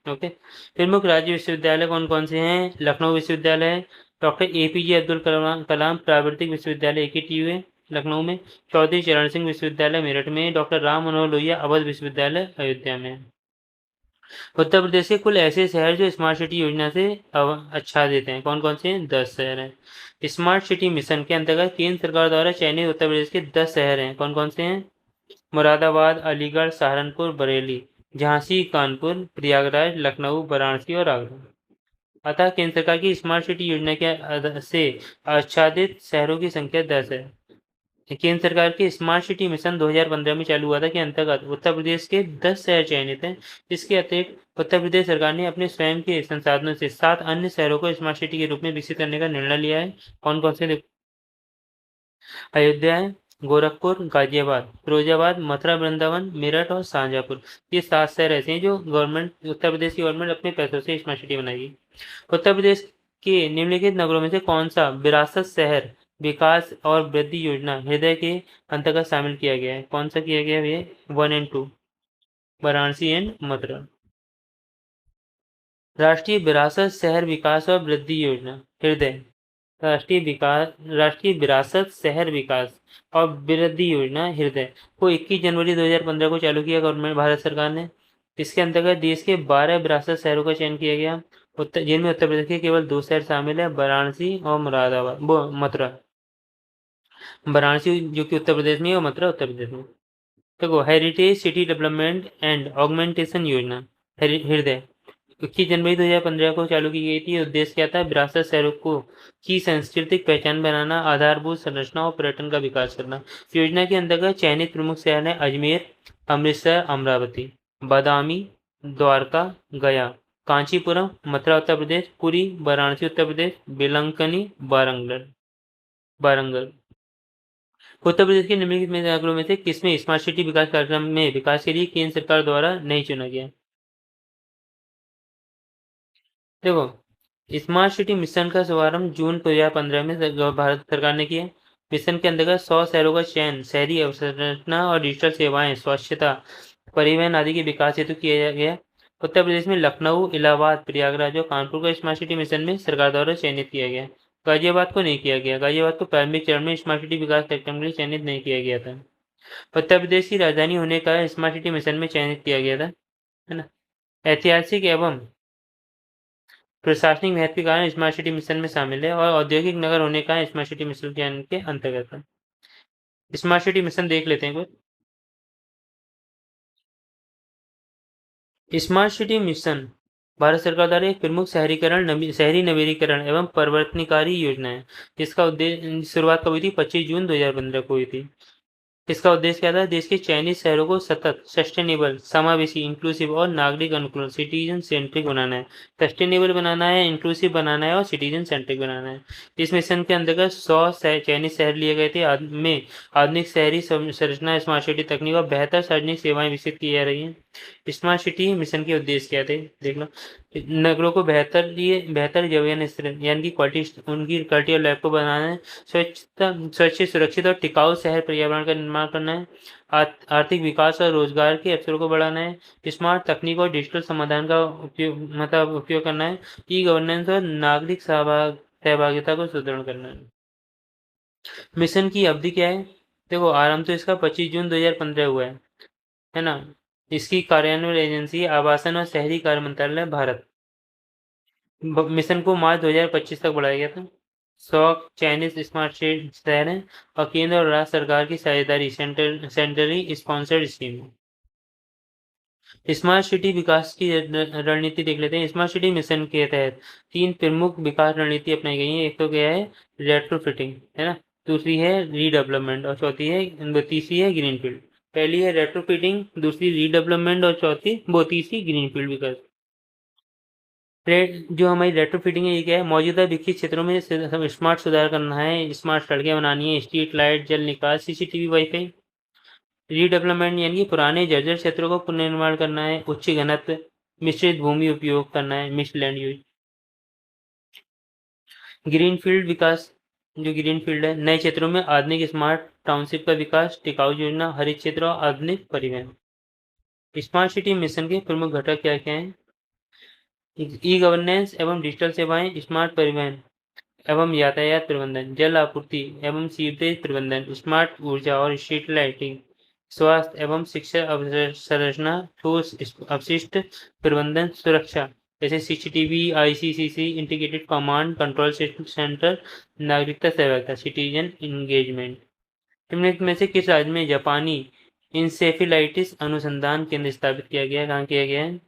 ओके, प्रमुख राज्य विश्वविद्यालय कौन कौन से हैं, लखनऊ विश्वविद्यालय है, डॉक्टर APJ अब्दुल कलाम प्राकृतिक विश्वविद्यालय AKTU है लखनऊ में, चौधरी चरण सिंह विश्वविद्यालय मेरठ में, डॉक्टर राम मनोहर लोहिया अवध विश्वविद्यालय अयोध्या में। उत्तर प्रदेश के कुल ऐसे शहर जो स्मार्ट सिटी योजना से अच्छा देते हैं, कौन कौन से हैं, 10 शहर हैं। स्मार्ट सिटी मिशन के अंतर्गत केंद्र सरकार द्वारा चयनित उत्तर प्रदेश के 10 शहर हैं, कौन कौन से हैं, मुरादाबाद, अलीगढ़, सहारनपुर, बरेली, झांसी, कानपुर, प्रयागराज, लखनऊ, वाराणसी और आगरा। अतः केंद्र सरकार की स्मार्ट सिटी योजना के से आच्छादित शहरों की संख्या 10 है। केंद्र सरकार के स्मार्ट सिटी मिशन 2015 में चालू हुआ था के अंतर्गत उत्तर प्रदेश के 10 शहर चयनित हैं। इसके अतिरिक्त उत्तर प्रदेश सरकार ने अपने स्वयं के संसाधनों से 7 अन्य शहरों को स्मार्ट सिटी के रूप में विकसित करने का निर्णय लिया है। कौन कौन से? अयोध्या है, गोरखपुर, गाजियाबाद, फिरोजाबाद, मथुरा, वृंदावन, मेरठ और शाहजहाँपुर। ये 7 शहर ऐसे हैं जो गवर्नमेंट उत्तर प्रदेश की गवर्नमेंट अपने पैसों से स्मार्ट सिटी बनाएगी। उत्तर प्रदेश के निम्नलिखित नगरों में से कौन सा विरासत शहर विकास और वृद्धि योजना हृदय के अंतर्गत शामिल किया गया है? कौन सा किया गया है? 1 एंड 2, वाराणसी एंड मथुरा। राष्ट्रीय विरासत शहर विकास और वृद्धि योजना हृदय। राष्ट्रीय विरासत शहर विकास और वृद्धि योजना हृदय को 21 जनवरी 2015 को चालू किया गवर्नमेंट भारत सरकार ने। इसके अंतर्गत देश के 12 विरासत शहरों का चयन किया गया, जिनमें उत्तर प्रदेश के केवल 2 शहर शामिल है, वाराणसी और मुरादाबाद मथुरा। वाराणसी जो कि उत्तर प्रदेश में है और मथुरा उत्तर प्रदेश में। देखो, heritage city development and augmentation योजना हृदय 21 जनवरी 2015 को चालू की गई थी। उद्देश्य क्या था? विरासत शहरों को की सांस्कृतिक पहचान बनाना, आधारभूत संरचना और पर्यटन का विकास करना। योजना के अंतर्गत चयनित प्रमुख शहर हैं अजमेर, अमृतसर, अमरावती, बादामी, द्वारका, गया, कांचीपुरम, मथुरा उत्तर प्रदेश, पुरी, वाराणसी उत्तर प्रदेश, बेलंकनी, वारंगल। उत्तर प्रदेश के निम्नलिखित नगरों में से किसमें स्मार्ट सिटी विकास कार्यक्रम में विकास के लिए केंद्र सरकार द्वारा नहीं चुना गया? देखो, स्मार्ट सिटी मिशन का शुभारंभ जून 2015 में भारत सरकार ने किया। मिशन के अंतर्गत 100 शहरों का चयन शहरी अवसंरचना और डिजिटल सेवाएं, स्वच्छता, परिवहन आदि के विकास हेतु किया गया। उत्तर प्रदेश में लखनऊ, इलाहाबाद, प्रयागराज और कानपुर को स्मार्ट सिटी मिशन में सरकार द्वारा चयनित किया गया। गाजियाबाद को नहीं किया गया। गाजियाबाद को प्रारंभिक चरण में स्मार्ट सिटी विकास कार्यक्रम के लिए चयनित नहीं किया गया था। उत्तर प्रदेश की राजधानी होने का स्मार्ट सिटी मिशन में चयनित किया गया था, है ना। ऐतिहासिक एवं प्रशासनिक महत्व के कारण स्मार्ट सिटी मिशन में शामिल है और औद्योगिक नगर होने का स्मार्ट सिटी मिशन के अंतर्गत है। स्मार्ट सिटी मिशन देख लेते हैं कुछ। स्मार्ट सिटी मिशन भारत सरकार द्वारा एक प्रमुख शहरी नवीनीकरण एवं परिवर्तनकारी योजना है। इसका उद्देश्य शुरुआत कब हुई थी? 25 जून 2015 को हुई थी। इसका उद्देश्य क्या था? देश के चयनित शहरों को सतत, सस्टेनेबल, समावेशी, इंक्लूसिव और नागरिक अनुकूल सिटीजन सेंट्रिक बनाना है। सस्टेनेबल बनाना है, इंक्लूसिव बनाना है और सिटीजन सेंट्रिक बनाना है। इस मिशन के अंतर्गत 100 चयनित शहर लिए गए थे। में आधुनिक शहरी संरचना, स्मार्ट सिटी तकनीक और बेहतर सार्वजनिक सेवाएं विकसित की जा रही हैं। स्मार्ट सिटी मिशन के उद्देश्य क्या थे? देख लो। नगरों को बेहतर जगह यानी कि क्वालिटी ऑफ लाइफ को बनाना है। स्वच्छ, सुरक्षित और टिकाऊ शहर पर्यावरण का निर्माण करना है। आर्थिक विकास और रोजगार के अवसरों को बढ़ाना है। स्मार्ट तकनीक और डिजिटल समाधान का उपयोग करना है। ई गवर्नेंस और नागरिक सहभागिता को सुदृढ़ करना है। मिशन की अवधि क्या है? देखो, आरंभ तो इसका 25 जून 2015 हुआ है ना। इसकी कार्यान्वयन एजेंसी आवासन और शहरी कार्य मंत्रालय भारत। मिशन को मार्च 2025 तक बढ़ाया गया था। 100 चाइनीज स्मार्ट शहर हैं और केंद्र और राज्य सरकार की साझेदारी सेंट्रली स्पॉन्सर्ड स्कीम है। स्मार्ट सिटी विकास की रणनीति देख लेते हैं। स्मार्ट सिटी मिशन के तहत 3 प्रमुख विकास रणनीति अपनाई गई है। एक तो क्या है? रेट्रोफिटिंग, है ना। दूसरी है रीडेवलपमेंट और तीसरी है ग्रीनफील्ड। पहली है रेट्रोफिटिंग, दूसरी रीडेवलपमेंट और तीसरी ग्रीनफील्ड विकास। जो हमारी रेट्रोफिटिंग है, ये क्या है? मौजूदा विकसित क्षेत्रों में स्मार्ट सुधार करना है, स्मार्ट सड़कें बनानी है, स्ट्रीट लाइट, जल निकास, सीसीटीवी, वाईफाई। रीडेवलपमेंट यानी कि पुराने जर्जर क्षेत्रों को पुनर्निर्माण करना है, उच्च घनत्व मिश्रित भूमि उपयोग करना है, मिक्स्ड लैंड यूज। ग्रीनफील्ड विकास, जो ग्रीनफील्ड है, नए क्षेत्रों में आधुनिक स्मार्ट टाउनशिप का विकास, टिकाऊ योजना, हरित क्षेत्र और आधुनिक परिवहन। स्मार्ट सिटी मिशन के प्रमुख घटक क्या क्या हैं? ई गवर्नेंस एवं डिजिटल सेवाएं, स्मार्ट परिवहन एवं यातायात प्रबंधन, जल आपूर्ति एवं सीवरेज प्रबंधन, स्मार्ट ऊर्जा और स्ट्रीट लाइटिंग, स्वास्थ्य एवं शिक्षा अवसंरचना, ठोस अपशिष्ट प्रबंधन, सुरक्षा जैसे CCTV, ICCC, integrated command control centre, नागरिकता सहभागिता, सिटीजन इंगेजमेंट। निम्नलिखित में से किस राज्य में जापानी इंसेफेलाइटिस अनुसंधान केंद्र स्थापित किया गया है? कहाँ किया गया है?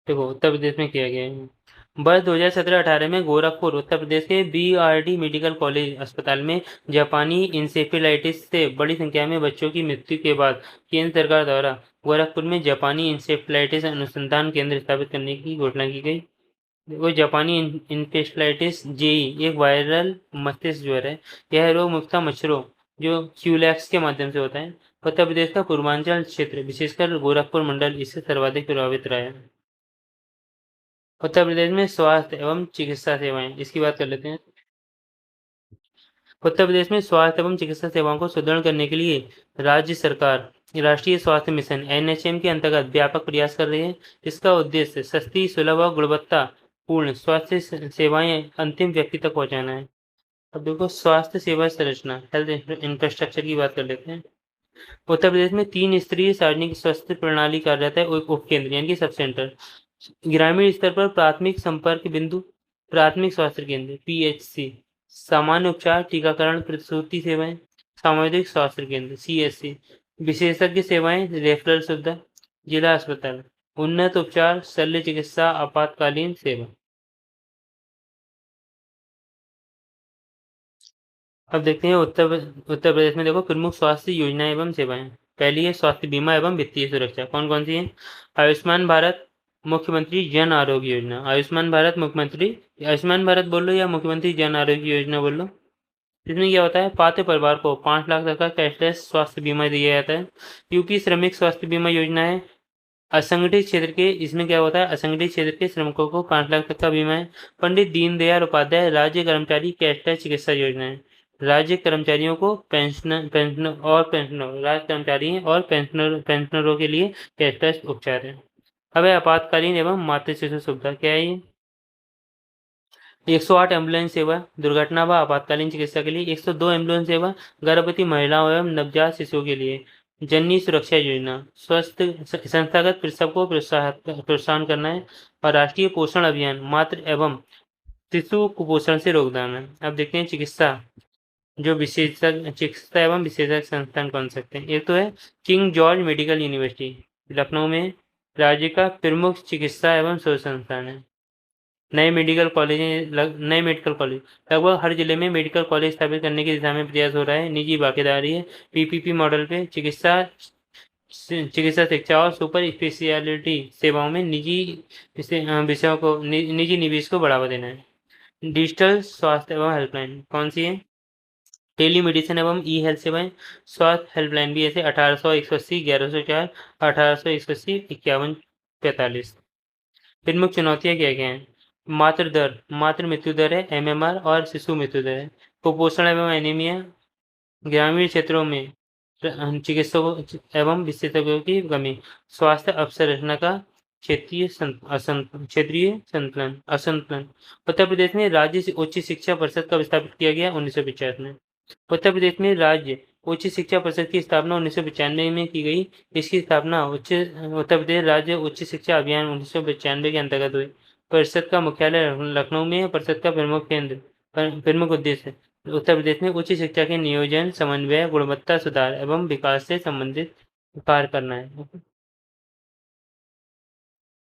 देखो उत्तर प्रदेश में किया गया है। वर्ष 2017-18 में गोरखपुर उत्तर प्रदेश के बीआरडी मेडिकल कॉलेज अस्पताल में जापानी इंसेफेलाइटिस से बड़ी संख्या में बच्चों की मृत्यु के बाद केंद्र सरकार द्वारा गोरखपुर में जापानी इंसेफेलाइटिस अनुसंधान केंद्र स्थापित करने की घोषणा की गई। देखो जापानी इंसेफेलाइटिस जेई एक वायरल मस्तिष्क ज्वर है। यह रोग मुख्यतः मच्छरों जो क्यूलैक्स के माध्यम से होता है। उत्तर प्रदेश का पूर्वांचल क्षेत्र विशेषकर गोरखपुर मंडल इससे सर्वाधिक प्रभावित रहा है। उत्तर प्रदेश में स्वास्थ्य एवं चिकित्सा सेवाएं, इसकी बात कर लेते हैं। उत्तर प्रदेश में स्वास्थ्य एवं चिकित्सा सेवाओं को सुदृढ़ करने के लिए राज्य सरकार राष्ट्रीय स्वास्थ्य मिशन एनएचएम के अंतर्गत व्यापक प्रयास कर रही है। इसका उद्देश्य सस्ती, सुलभ और गुणवत्ता पूर्ण स्वास्थ्य सेवाएं अंतिम व्यक्ति तक पहुंचाना है। अब देखो स्वास्थ्य सेवा संरचना हेल्थ इंफ्रास्ट्रक्चर की बात कर लेते हैं। उत्तर प्रदेश में 3 स्तरीय सार्वजनिक स्वास्थ्य प्रणाली कार्यरत है। उपकेंद्र यानी कि सब सेंटर, ग्रामीण स्तर पर प्राथमिक संपर्क बिंदु, प्राथमिक स्वास्थ्य केंद्र पीएचसी, सामान्य उपचार, टीकाकरण, प्रसूति सेवाएं, सामुदायिक स्वास्थ्य केंद्र सीएससी, विशेषज्ञ सेवाएं, रेफरल सुविधा, जिला अस्पताल, उन्नत उपचार, शल्य चिकित्सा, आपातकालीन सेवा। अब देखते हैं उत्तर प्रदेश में देखो प्रमुख स्वास्थ्य योजनाएं एवं सेवाएं। पहली है स्वास्थ्य बीमा एवं वित्तीय सुरक्षा। कौन कौन सी है? आयुष्मान भारत मुख्यमंत्री जन आरोग्य योजना। आयुष्मान भारत मुख्यमंत्री, आयुष्मान भारत बोल लो या मुख्यमंत्री जन आरोग्य योजना बोल लो। इसमें क्या होता है, पात्र परिवार को 5 लाख तक का कैशलेस स्वास्थ्य बीमा दिया जाता है। यूपी श्रमिक स्वास्थ्य बीमा योजना है। असंगठित क्षेत्र के, इसमें क्या होता है, असंगठित क्षेत्र के श्रमिकों को 5 लाख तक का बीमा है। पंडित दीनदयाल उपाध्याय राज्य कर्मचारी कैशलेस चिकित्सा योजना है। राज्य कर्मचारियों को राज्य कर्मचारी और पेंशनरों के लिए कैशलेस उपचार है। अब है आपातकालीन एवं मातृ शिशु सुविधा। क्या है ये? 108 एम्बुलेंस सेवा दुर्घटना व आपातकालीन चिकित्सा के लिए, 102 एम्बुलेंस सेवा गर्भवती महिलाओं एवं नवजात शिशुओं के लिए। जननी सुरक्षा योजना स्वस्थ संस्थागत प्रसव को प्रोत्साहन करना है। और राष्ट्रीय पोषण अभियान मातृ एवं शिशु कुपोषण से रोकथाम है। अब देखते हैं चिकित्सा, जो विशेषज्ञ चिकित्सा एवं विशेषज्ञ संस्थान कौन सकते हैं। एक तो है king George medical university Lucknow में, राज्य का प्रमुख चिकित्सा एवं शोध संस्थान है। नए मेडिकल कॉलेज लगभग हर जिले में मेडिकल कॉलेज स्थापित करने की दिशा में प्रयास हो रहा है। निजी भागीदारी है। पीपीपी मॉडल पे चिकित्सा शिक्षा और सुपर स्पेशलिटी सेवाओं में निजी विषयों को निजी निवेश को बढ़ावा देना है। डिजिटल स्वास्थ्य एवं हेल्पलाइन कौन सी है? टेली मेडिसिन एवं ई हेल्थ सेवाएं। स्वास्थ्य हेल्पलाइन भी ऐसे 1800-180 1104 1800-180 5145। प्रमुख चुनौतियां क्या क्या हैं? मातृ मृत्यु दर है एमएमआर और शिशु मृत्यु दर है। कुपोषण एवं एनीमिया, ग्रामीण क्षेत्रों में चिकित्सकों एवं विशेषज्ञों की कमी, स्वास्थ्य अवसंरचना का क्षेत्रीय संतुलन असंतुलन। उत्तर प्रदेश में राज्य उच्च शिक्षा परिषद का स्थापित किया गया 1950 में। उत्तर प्रदेश में राज्य उच्च शिक्षा परिषद की स्थापना 1995 में की गई। इसकी स्थापना उत्तर प्रदेश राज्य उच्च शिक्षा अभियान 1995 के अंतर्गत हुई। परिषद का मुख्यालय लखनऊ में है। परिषद का प्रमुख उद्देश्य उत्तर प्रदेश में उच्च शिक्षा के नियोजन, समन्वय, गुणवत्ता सुधार एवं विकास से संबंधित कार्य करना है।